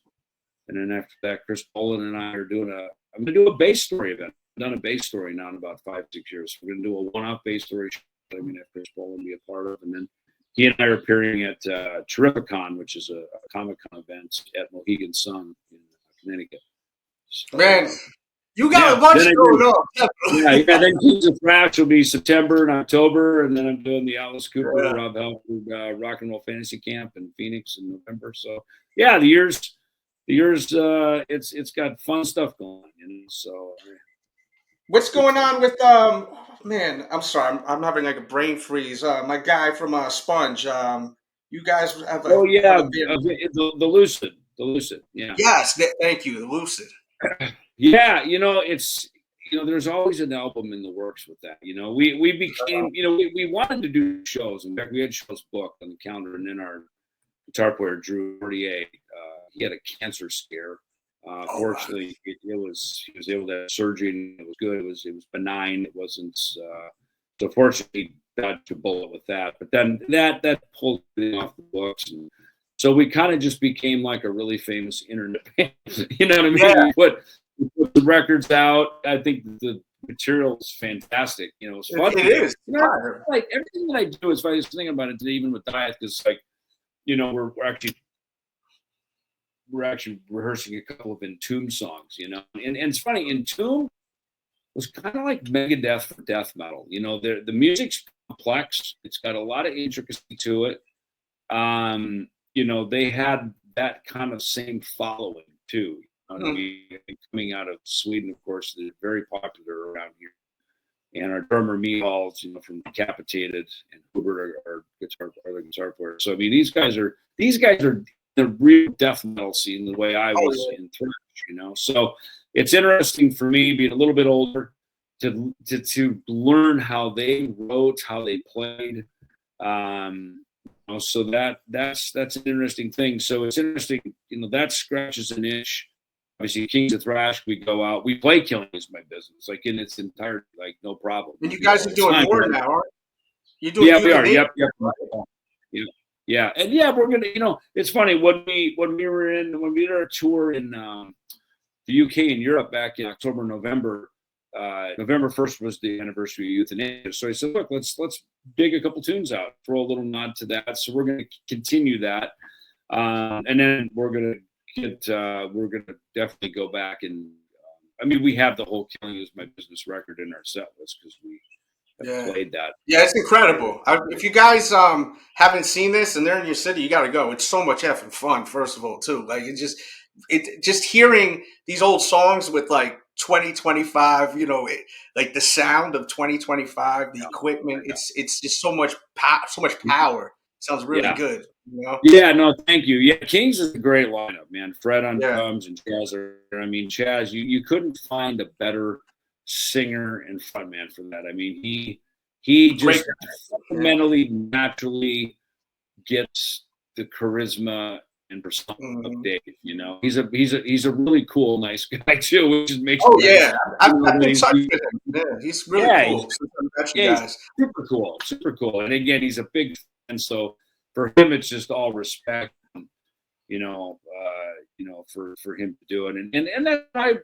and then after that, Chris Poland and I are I'm going to do a bass story event. I've done a bass story now in about 5-6 years. We're going to do a one-off bass story show that I'm going to have Chris Poland be a part of, and then he and I are appearing at Terrificon, which is a Comic-Con event at Mohegan Sun in Connecticut. So, man, You got a bunch going on. Yeah. Then Kings of Thrash will be September and October, and then I'm doing the Alice Cooper, Rob Halford Rock and Roll Fantasy Camp in Phoenix in November. So yeah, the years, it's got fun stuff going on. So what's going on with man? I'm sorry, I'm having like a brain freeze. My guy from Sponge. You guys have a the Lucid. Yeah. Yes, thank you, the Lucid. Yeah, it's there's always an album in the works with that. We became we wanted to do shows. In fact, we had shows booked on the calendar, and then our guitar player Drew Mortier, he had a cancer scare. Fortunately, he was able to have surgery, and it was good. It was benign. It wasn't. So fortunately, dodged a bullet with that. But then that pulled it off the books, and so we kind of just became like a really famous internet band. You know what I mean? Yeah. We put the records out. I think the material is fantastic. It's fun. It is. Like everything that I do is, I was thinking about it today, even with Diet, because like, we're actually rehearsing a couple of Entomb songs, and it's funny, Entomb was kind of like Megadeth for death metal. The music's complex. It's got a lot of intricacy to it. They had that kind of same following too. Coming out of Sweden, of course, they're very popular around here. And our drummer Mihals, from Decapitated, and Hubert, our guitar player. So I mean, these guys are the real death metal scene, the way I was in thrash. So it's interesting for me, being a little bit older, to learn how they wrote, how they played. So that's an interesting thing. So it's interesting, that scratches an itch. Obviously, Kings of Thrash, we go out, we play Killing Is My Business, like in its entirety, like no problem. And you guys are doing more now, aren't you? We are. Yep. Yeah, and we're gonna. It's funny when we did our tour in the UK and Europe back in October, November. November 1st was the anniversary of Euthanasia. So I said, look, let's dig a couple tunes out, throw a little nod to that. So we're going to continue that, and then we're going to definitely go back and. We have the whole "Killing Is My Business" record in our set list because we played that. Yeah, it's incredible. If you guys haven't seen this and they're in your city, you got to go. It's so much effing fun. First of all, too, like just hearing these old songs with like 2025, like the sound of 2025, the equipment. It's just so much power. Sounds really good. Yeah, no, thank you. Yeah, Kings is a great lineup, man. Fred on drums and Chaz. Chaz, you couldn't find a better singer and frontman for that. He just fundamentally, naturally gets the charisma and persona of Dave. He's a really cool, nice guy too, which makes. Oh yeah, I've been talking with him. Yeah, he's really cool. He's super cool. And again, he's a big fan, so for him, it's just all respect. For him to do it, and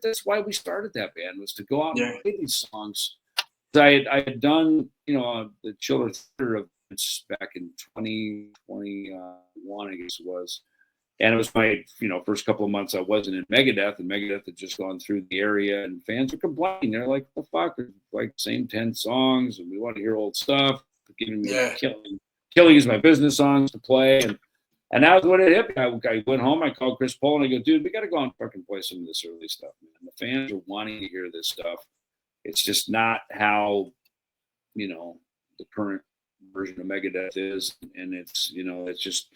that's why we started that band, was to go out and play these songs. I had done the Chiller Theater events back in 2021, I guess it was, and it was my first couple of months I wasn't in Megadeth, and Megadeth had just gone through the area, and fans were complaining. They're like, "The fuck, like same 10 songs, and we want to hear old stuff." Giving me Killing Is My Business songs to play, and that was when it hit me. I went home, I called Chris Pohl, and I go, "Dude, we got to go and fucking play some of this early stuff, man. The fans are wanting to hear this stuff. It's just not how, the current version of Megadeth is, and it's, it's just,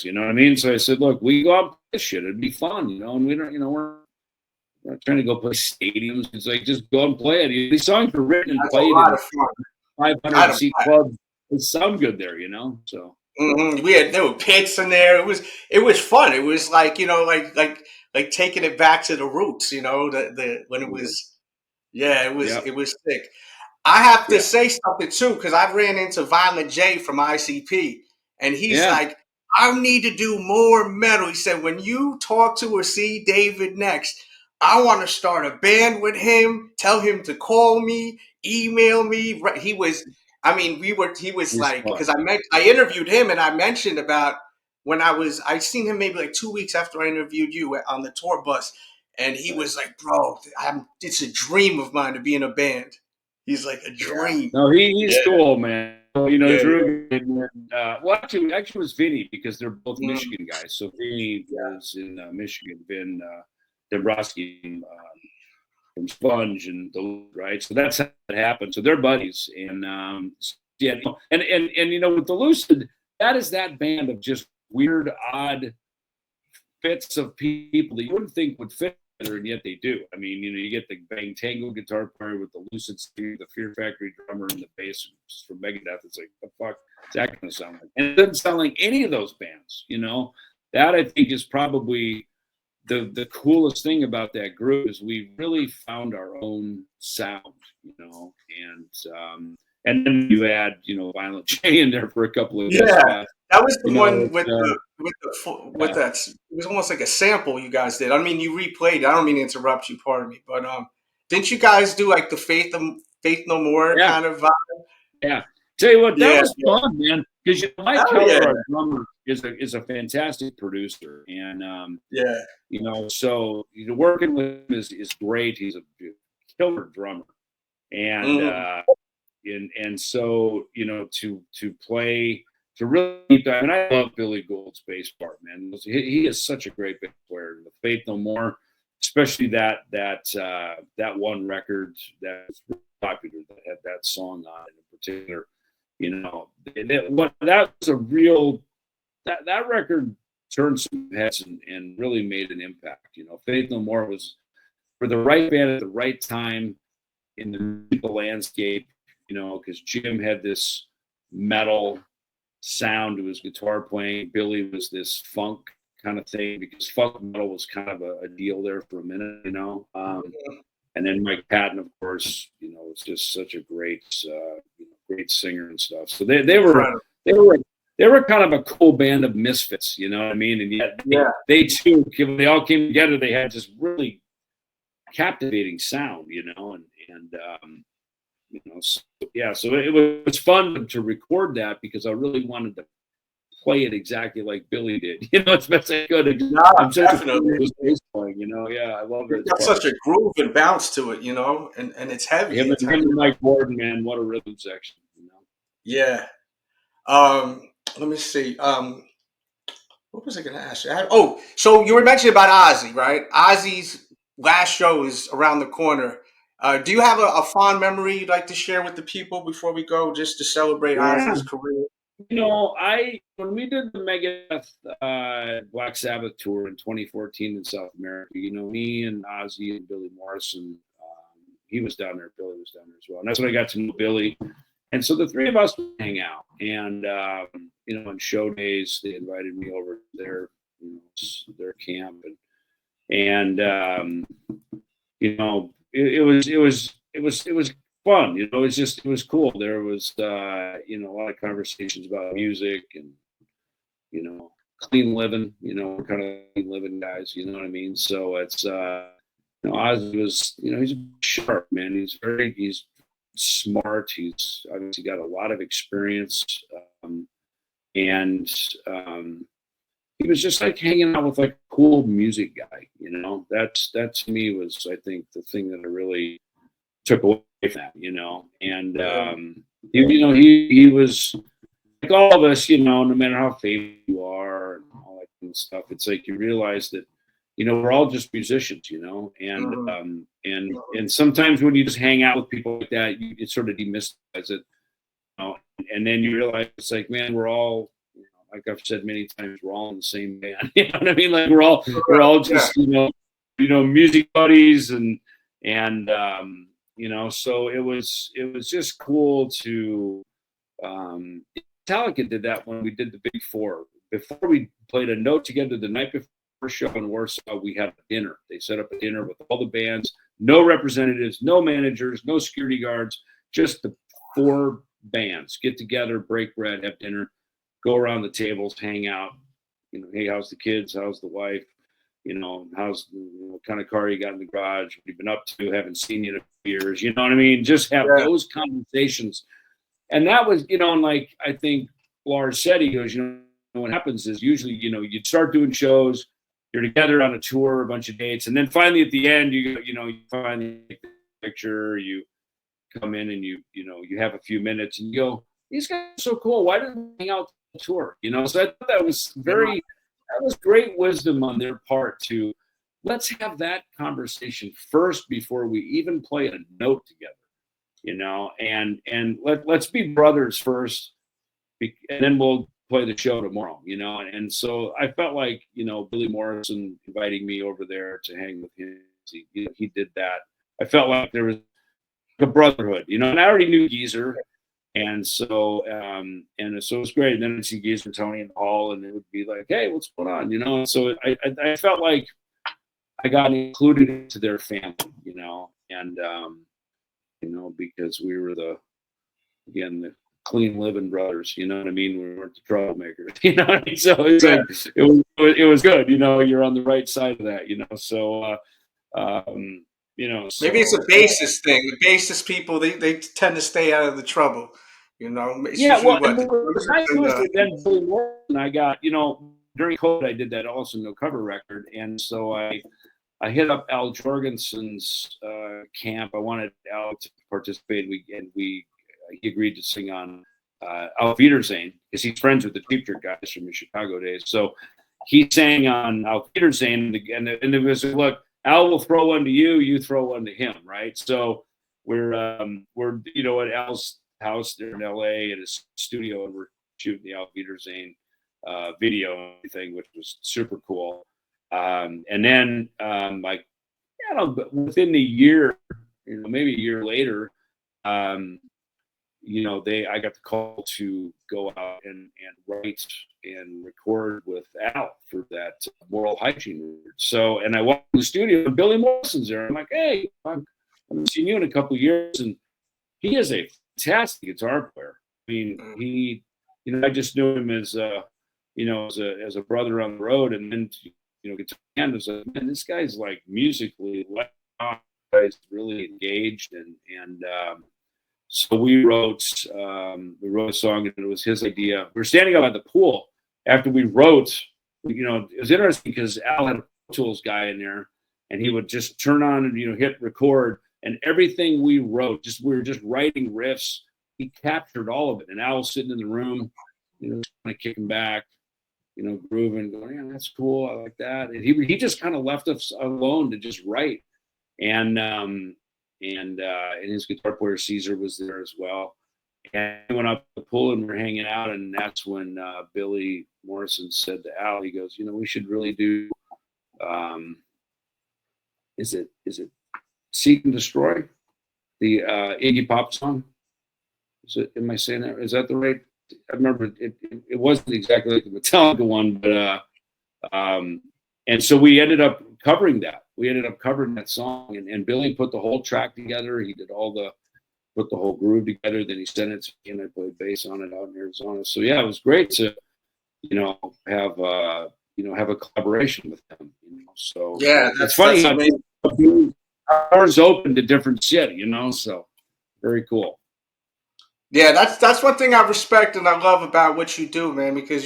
you know what I mean?" So I said, "Look, we go out and play this shit. It'd be fun, and we don't, we're not trying to go play stadiums. It's like, just go and play it. These songs were written and played in 500-seat clubs. It sound good there, so." Mm-hmm. There were pits in there. It was fun. It was like like taking it back to the roots. When it was, it was sick. I have to say something too, because I ran into Violent J from ICP, and he's like, "I need to do more metal." He said, "When you talk to or see David next, I want to start a band with him. Tell him to call me, email me." He was. He was like, because I interviewed him, and I mentioned about when I seen him maybe like 2 weeks after I interviewed you on the tour bus. And he was like, "Bro, it's a dream of mine to be in a band." He's like, "A dream." No, he's cool, man. You know, Yeah, Drew. Well, actually, it was Vinny, because they're both Michigan guys. So Vinny was in Michigan. Vin Dombrowski from Sponge and the right. So that's how it happened. So they're buddies, and and you know, with the Lucid, that is that band of just weird, odd fits of people that you wouldn't think would fit together, and yet they do. I mean, you know, you get the Bang Tango guitar player with the Lucid singer, the Fear Factory drummer, and the bass from Megadeth. It's like, the fuck is that going to sound like? And it doesn't sound like any of those bands, you know? That, I think, is probably the coolest thing about that group, is we really found our own sound, you know? And then you add, you know, Violent J in there for a couple of yeah. spots. That was the You know, one with that. It was almost like a sample you guys did. I mean, you replayed it. I don't mean to interrupt you, pardon me, but didn't you guys do like the Faith No More kind of vibe? Yeah. Tell you what, that Yeah, was fun, man. Because, you know, Mike Hell Keller, yeah. our drummer, is a fantastic producer, and Yeah. you know, so, you know, working with him is great. He's a killer drummer, and so, you know, to play, to really, I mean, I love Billy Gould's bass part, man. He is such a great bass player. The Faith No More, especially that one record that was really popular, that had that song on it in particular. You know, that was a real, that record turned some heads and really made an impact. You know, Faith No More was for the right band at the right time in the musical landscape, you know, because Jim had this metal sound to his guitar playing. Billy was this funk kind of thing, because funk metal was kind of a deal there for a minute, you know. And then Mike Patton, of course, you know, was just such a great, great singer and stuff. So they were kind of a cool band of misfits, you know what I mean? And yet they too, when they all came together, they had this really captivating sound, you know, and you know, so it was fun to record that, because I really wanted to play it exactly like Billy did, you know, as best I could. I'm such definitely. bass playing, you know, I love it. It's got such a groove and bounce to it, you know, and it's heavy. Him and Mike Borden, man, what a rhythm section, you know. Yeah. Let me see. What was I going to ask you? So you were mentioning about Ozzy, right? Ozzy's last show is around the corner. Do you have a fond memory you'd like to share with the people before we go, just to celebrate Ozzy's career? You know, when we did the Megadeth Black Sabbath tour in 2014 in South America, you know, me and Ozzy and Billy Morrison, he was down there, Billy was down there as well. And that's when I got to know Billy. And so the three of us would hang out. And, you know, on show days, they invited me over to their camp. And you know, it was fun. You know, it was cool. There was, you know, a lot of conversations about music and, you know, clean living. You know, we're kind of clean living guys. You know what I mean? So it's, you know, Ozzy was, you know, he's sharp, man. He's smart. He's obviously got a lot of experience, and he was just like hanging out with like a cool music guy. You know, that to me was, I think, the thing that I really took away from that. You know, and you know, he was like all of us. You know, no matter how famous you are and all that kind of stuff, it's like you realize that, you know, we're all just musicians, you know, and sometimes when you just hang out with people like that, you sort of demystifies it, you know, and then you realize it's like, man, we're all, you know, like I've said many times, we're all in the same band. You know what I mean? Like we're all just, you know, music buddies, and you know, so it was just cool to. Metallica did that when we did the Big Four. Before we played a note together the night before show in Warsaw, we had a dinner. They set up a dinner with all the bands, no representatives, no managers, no security guards, just the four bands get together, break bread, have dinner, go around the tables, hang out. You know, hey, how's the kids? How's the wife? You know, what kind of car you got in the garage? What you've been up to? Haven't seen you in a few years. You know what I mean? Just have those conversations. And that was, you know, and like I think Lars said, he goes, you know, what happens is usually, you know, you'd start doing shows, you're together on a tour, a bunch of dates, and then finally at the end, you finally take the picture, you come in and you have a few minutes and you go, these guys are so cool. Why didn't they hang out the tour? So I thought that was great wisdom on their part to let's have that conversation first before we even play a note together, and let's be brothers first, and then we'll play the show tomorrow, and so I felt like, Billy Morrison inviting me over there to hang with him, he did that. I felt like there was a brotherhood, and I already knew Geezer, and so so it was great. And then I'd see Geezer and Tony in the hall, and it would be like, hey, what's going on, and so I felt like I got included into their family, and because we were the clean living brothers, you know what I mean? We weren't the troublemakers, you know what I mean? So it's like it was good, you're on the right side of that, so maybe it's a basis thing. The basis people, they tend to stay out of the trouble, It's usually then Billy Morrison, I got, during COVID, I did that also no cover record, and so I hit up Al Jorgensen's camp. I wanted Al to participate. He agreed to sing on Auf Wiedersehen because he's friends with the Cheap Trick guys from the Chicago days. So he sang on Auf Wiedersehen, and it was, look, Al will throw one to you, you throw one to him, right? So we're at Al's house there in LA in his studio, and we're shooting the Auf Wiedersehen video and everything, which was super cool. And then within the year, maybe a year later, I got the call to go out and write and record with Al for that moral hygiene record. So, and I walked in the studio and Billy Morrison's there. I'm like, hey, I haven't seen you in a couple of years, and he is a fantastic guitar player. I mean, he, I just knew him as as a brother on the road, and then guitar and was like, man, this guy's like musically, guy's really engaged, and so we wrote a song, and it was his idea. We were standing up at the pool after we wrote. It was interesting because Al had a Pro Tools guy in there, and he would just turn on and hit record, and everything we wrote, we were just writing riffs. He captured all of it, and Al was sitting in the room, kind of kicking back, grooving, going, yeah, that's cool, I like that. And he just kind of left us alone to just write, and his guitar player Caesar was there as well. And I went up to the pool and we're hanging out, and that's when Billy Morrison said to Al, he goes, we should really do, is it Seek and Destroy, the Iggy Pop song? Am I saying that? Is that the right? I remember it wasn't exactly like the Metallica one, but and so we ended up covering that. We ended up covering that song, and Billy put the whole track together. He did put the whole groove together. Then he sent it to me, and I played bass on it out in Arizona. So yeah, it was great to, have a collaboration with him. So yeah, it's funny how doors open to different shit. So very cool. Yeah, that's one thing I respect and I love about what you do, man, because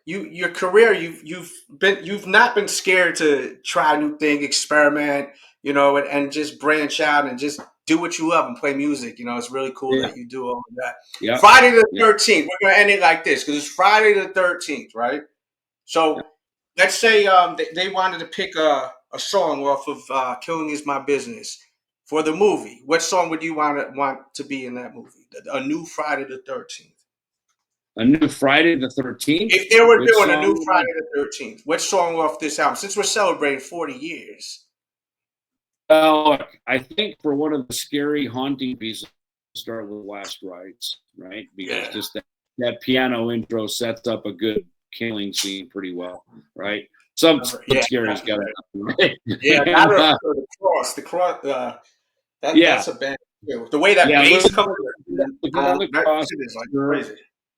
your career, you've not been scared to try a new thing, experiment, and just branch out and just do what you love and play music. It's really cool that you do all of that. Yeah. Friday the 13th, we're gonna end it like this because it's Friday the 13th, right? So let's say they wanted to pick a song off of Killing Is My Business for the movie. What song would you want to be in that movie? A new Friday the 13th. A new Friday the 13th? If they were doing a new Friday the 13th, what song off this album? Since we're celebrating 40 years. Look, I think for one of the scary, haunting pieces, start with Last Rites, right? Because just that piano intro sets up a good killing scene pretty well, right? Some scary's got to happen, right? Yeah, the cross. That's a band. The way that bass comes is like crazy.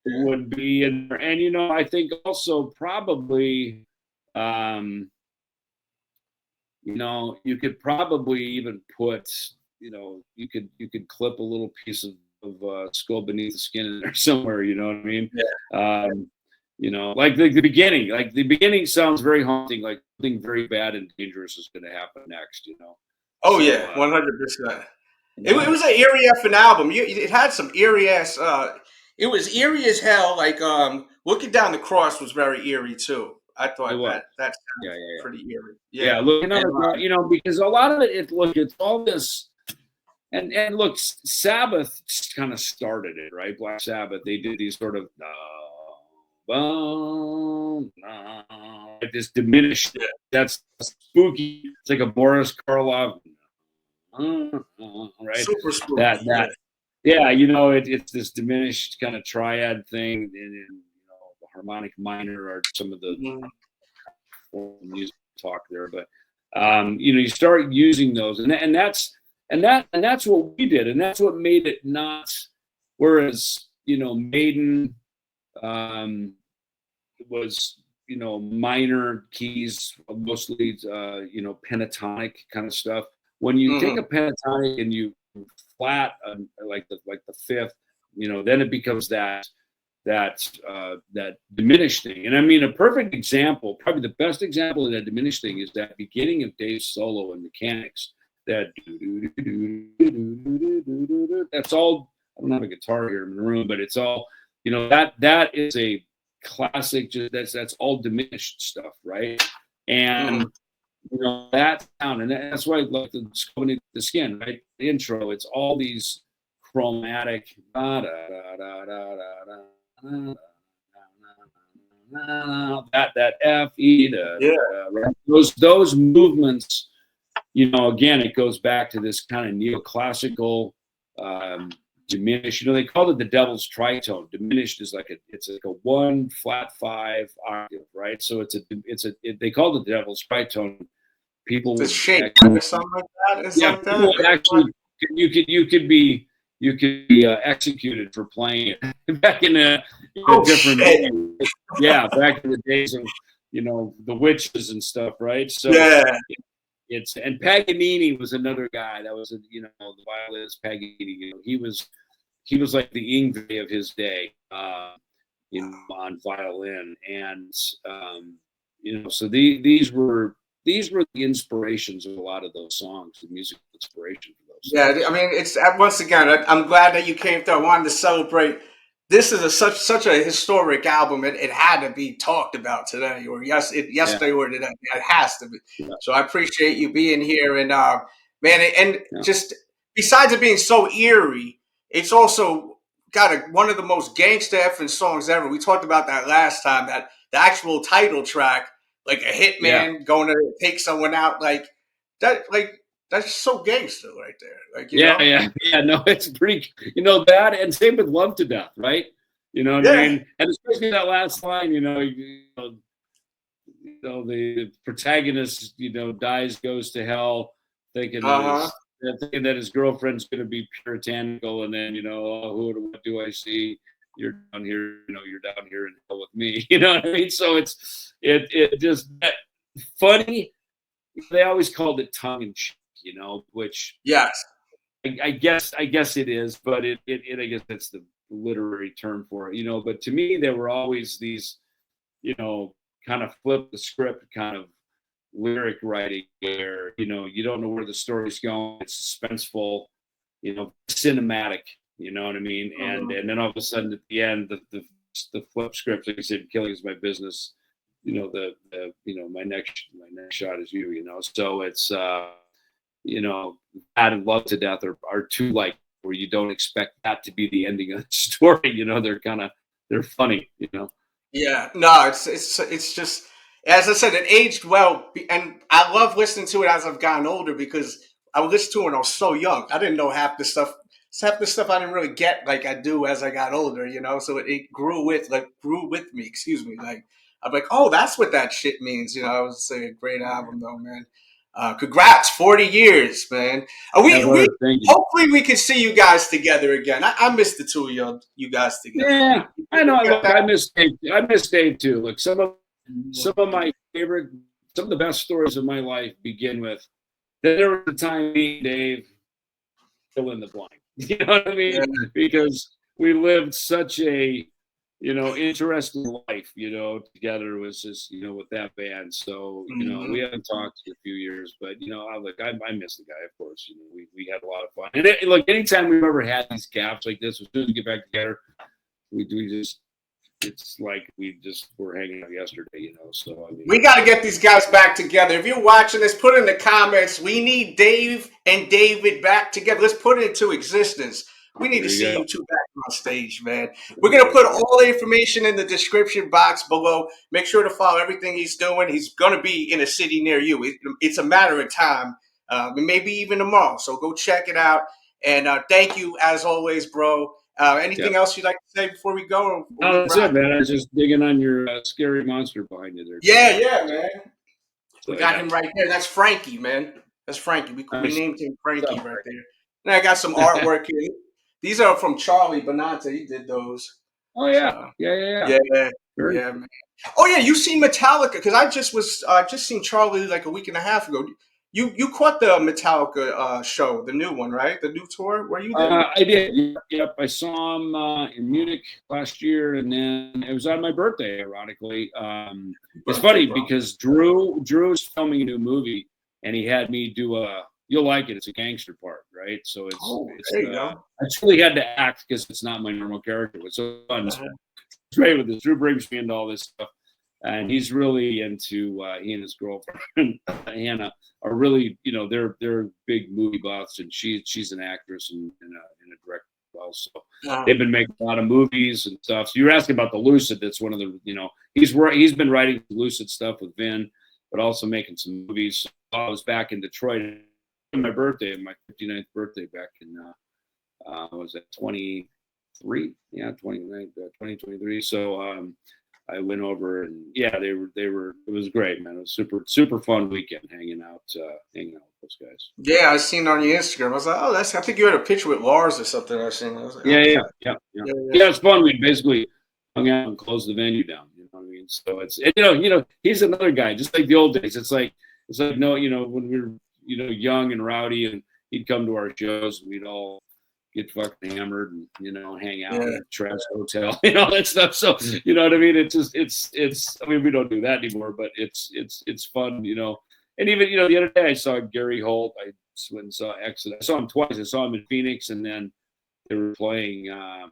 Would be in there. And I think also probably you could probably even put you could clip a little piece of Skull Beneath the Skin in there somewhere, you know what I mean? You know, like the beginning. Like the beginning sounds very haunting, like something very bad and dangerous is going to happen next. You know, Oh so yeah, 100%. It yeah, was an eerie effing album. It had some eerie ass. It was eerie as hell. Like looking down the cross was very eerie too. I it thought was. that Yeah, sounds yeah, pretty eerie. yeah. Yeah, Yeah, looking at and it, you know, because a lot of it, look, it's all this. And look, Sabbath kind of started it, right? Black Sabbath. They did these sort of like this diminished. yeah, That's spooky. It's like a Boris Karloff, right? super spooky. That Yeah. yeah, you know, it's this diminished kind of triad thing, and you know, the harmonic minor are some of the Mhm. music talk there, but you know, you start using those, and that's what we did, and that's what made it not. Whereas, you know, Maiden um, was, you know, minor keys, mostly you know, pentatonic kind of stuff. When you take Mhm. a pentatonic and you flat like the fifth, you know, then it becomes that diminished thing. And I mean, a perfect example, probably the best example of that diminished thing is that beginning of Dave's solo in Mechanics. That that's all. I don't have a guitar here in the room, but it's all, you know, that is a classic. Just that's all diminished stuff, right? And Mhm. you know that sound, and that's why I like the skin, right? The intro, it's all these chromatic that F E Yeah. right? Those movements, you know, again, it goes back to this kind of neoclassical um, diminished. You know, they call it the devil's tritone. Diminished is like it's like a one flat five octave, right? So they call it the devil's tritone. People The would shape actually, or something like that. It's yeah, like people that. would actually, you could be executed for playing it back in a Oh different shit. venue. Yeah, back in the days of, you know, the witches and stuff, right? So Yeah. it's, and Paganini was another guy that was, you know, the violinist Paganini. You know, he was like the Ingve of his day, you know, on violin, and you know, so these were the inspirations of a lot of those songs, the musical inspiration for those Yeah, songs. I mean, it's once again. I'm glad that you came through. I wanted to celebrate. This is such a historic album. It had to be talked about today, or Yeah, yesterday, or today. It has to be. yeah, So I appreciate you being here, and man, and yeah, just besides it being so eerie, it's also got one of the most gangsta effing songs ever. We talked about that last time. That the actual title track, like a yeah, hitman going to take someone out, like that, like that's so gangster right there. Like, you yeah, know? yeah, yeah. No, it's pretty, you know, that, and same with Love to Death, right? You know what I Yeah. mean? And especially that last line, you know, the protagonist, you know, dies, goes to hell, Uh-huh. thinking that his girlfriend's going to be puritanical, and then, you know, oh, what do I see? You're down here, you know, you're down here in hell with me. You know what I mean? So it just funny. They always called it tongue in cheek, you know, which Yes. I guess it is, but it I guess that's the literary term for it, you know. But to me, there were always these, you know, kind of flip the script kind of lyric writing where, you know, you don't know where the story's going. It's suspenseful, you know, cinematic. You know what I mean? Mhm. And then all of a sudden at the end, the flip script, like I said, killing is my business. You know, the you know, my next shot is you. You know, so it's you know, that and Love to Death are two, like, where you don't expect that to be the ending of the story. You know, they're funny. You know. Yeah. No, it's just as I said, it aged well, and I love listening to it as I've gotten older because I would listen to it when I was so young. I didn't know half the stuff. Half the stuff I didn't really get like I do as I got older, you know. So it grew with me. Excuse me. Like I'm like, oh, that's what that shit means. You know, I was saying, a great album though, man. Congrats, 40 years, man. Yeah, We brother, thank you. hopefully we can see you guys together again. I miss the two of you guys together. Yeah, I know. Get Look, that? I miss Dave. I miss Dave too. Look, some of my favorite, some of the best stories of my life begin with that there was a time me and Dave fill in the blank. You know what I Yeah. mean? Because we lived such a interesting life, together was just, with that band. So, we haven't talked in a few years, but, I miss the guy, of course. We had a lot of fun. And look, anytime we've ever had these gaps like this, as soon as we get back together, it's like we just were hanging out yesterday, So, we got to get these guys back together. If you're watching this, put in the comments, we need Dave and David back together. Let's put it into existence. We need to see you two back on stage, man. We're going to put all the information in the description box below. Make sure to follow everything he's doing. He's going to be in a city near you. It's a matter of time, maybe even tomorrow. So go check it out. And thank you, as always, bro. Anything else you'd like to say before we go? No, that's it, man. I was just digging on your scary monster behind you there. Yeah, man. So we got him right there. That's Frankie, man. That's Frankie. We named him Frankie right there. And I got some artwork here. These are from Charlie Benante. He did those. Oh yeah, yeah, man. Oh yeah, you seen Metallica? Because I just seen Charlie like a week and a half ago. You caught the Metallica show, the new one, right? The new tour. Were you there? I did. Yep. I saw him in Munich last year, and then it was on my birthday. Ironically, it's funny because Drew is filming a new movie, and he had me do you'll like it. It's a gangster part, right? So I truly had to act because it's not my normal character. It's so fun. It's great with this. Drew brings me into all this stuff, and he's really into. He and his girlfriend Hannah are really, they're big movie buffs, and she's an actress and a director as well. So they've been making a lot of movies and stuff. So you're asking about the Lucid. That's one of the, he's been writing Lucid stuff with Vin, but also making some movies. So I was back in Detroit. My birthday, my 59th birthday back in was that 23? Yeah, 2023. So I went over and they were it was great, man. It was super fun weekend hanging out with those guys. Yeah, I seen on your Instagram. I was like, I think you had a picture with Lars or something. I seen. I was like, yeah, it's fun. We basically hung out and closed the venue down. You know what I mean? So it's he's another guy, just like the old days. It's like when we were young and rowdy, and he'd come to our shows, and we'd all get fucking hammered and hang out in a trash hotel, that stuff. So you know what I mean? It's I mean, we don't do that anymore, but it's fun, And even the other day I saw Gary Holt. I went and saw Exit. I saw him twice. I saw him in Phoenix, and then they were playing a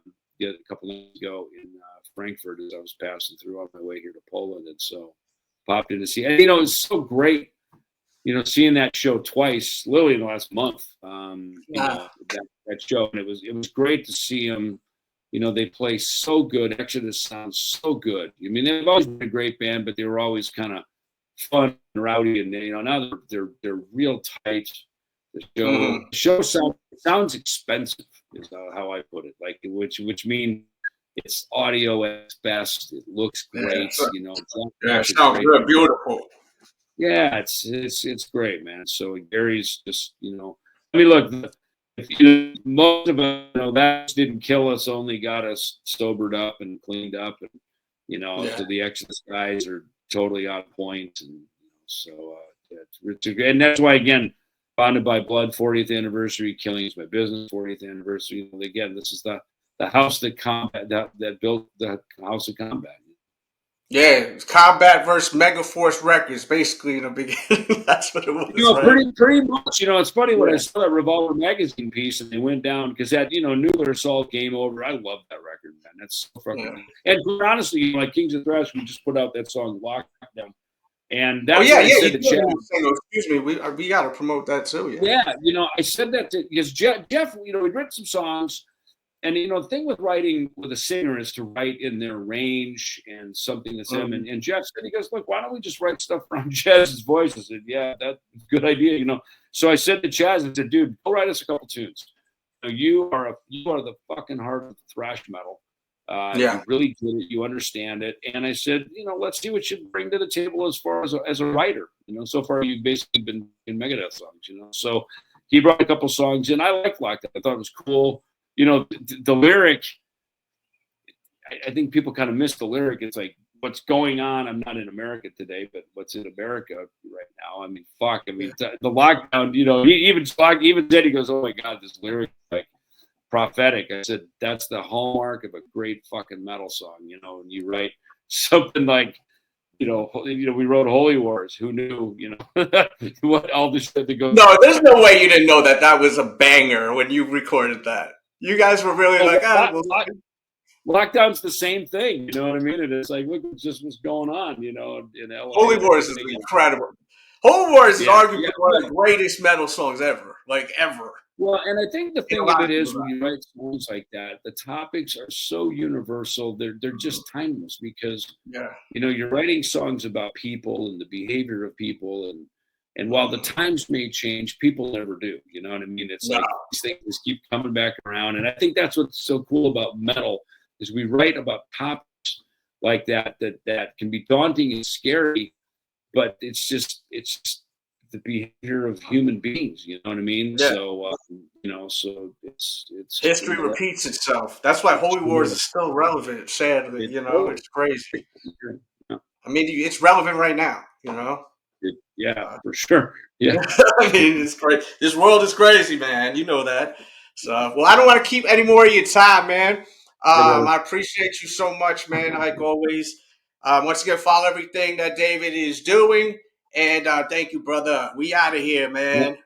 couple of days ago in Frankfurt as I was passing through on my way here to Poland, and so popped in to see. And it's so great. Seeing that show twice, literally in the last month, that show, and it was great to see them. They play so good. Exodus sounds so good. I mean, they've always been a great band, but they were always kind of fun and rowdy, and now they're real tight. The show sounds expensive, is how I put it. Like which means it's audio at its best. It looks great. It sounds good, beautiful. Yeah, it's great, man. So Gary's just, I mean, look, most of it, that didn't kill us, only got us sobered up and cleaned up, and so the Exodus guys are totally on point, and so and that's why, again, Bonded by Blood 40th anniversary, Killing Is My Business 40th anniversary. Again, this is the house that built the House of Combat. Yeah, it's Combat versus Megaforce Records, basically in the beginning. That's what it was. Pretty much. It's funny when I saw that Revolver magazine piece and they went down because that Nuclear Assault, Game Over. I love that record, man. That's so fucking. And honestly, like Kings of Thrash, we just put out that song Lockdown, and that's what I said to Jeff. Excuse me, we got to promote that too. Yeah, I said that because Jeff, we'd written some songs. And, the thing with writing with a singer is to write in their range and something that's them. And Jeff said, he goes, look, why don't we just write stuff around Chaz's voice? I said, yeah, that's a good idea, So I said to Chaz, I said, dude, go write us a couple tunes. You are the fucking heart of thrash metal. You really get it. You understand it. And I said, let's see what you bring to the table as far as a writer. So far you've basically been in Megadeth songs, So he brought a couple songs in. I liked that. I thought it was cool. The lyric, I think people kind of miss the lyric. It's like, what's going on? I'm not in America today, but what's in America right now? I mean, fuck. I mean, the lockdown, even said, he goes, oh my God, this lyric, like, prophetic. I said, that's the hallmark of a great fucking metal song, you know, and you write something like, we wrote Holy Wars. Who knew, what all this shit that goes. No, there's no way you didn't know that was a banger when you recorded that. You guys were really Lockdown's the same thing, you know what I mean? And it's like, look, just what's going on, in LA. Holy Wars is incredible. Holy Wars is arguably one of the greatest metal songs ever, like ever. Well, and I think the thing of it is, when you write songs like that, the topics are so universal. They're just timeless, because you're writing songs about people and the behavior of people, and while the times may change, people never do. You know what I mean? It's like these things keep coming back around, and I think that's what's so cool about metal, is we write about topics like that can be daunting and scary, but it's just the behavior of human beings, you know what I mean? Yeah. So it's history repeats itself. That's why Holy Wars is still relevant, sadly. It's crazy. I mean, it's relevant right now, for sure. Yeah. I mean, it's crazy. This world is crazy, man. You know that. So, well, I don't want to keep any more of your time, man. I appreciate you so much, man. Like always. Once again, follow everything that David is doing. And thank you, brother. We out of here, man.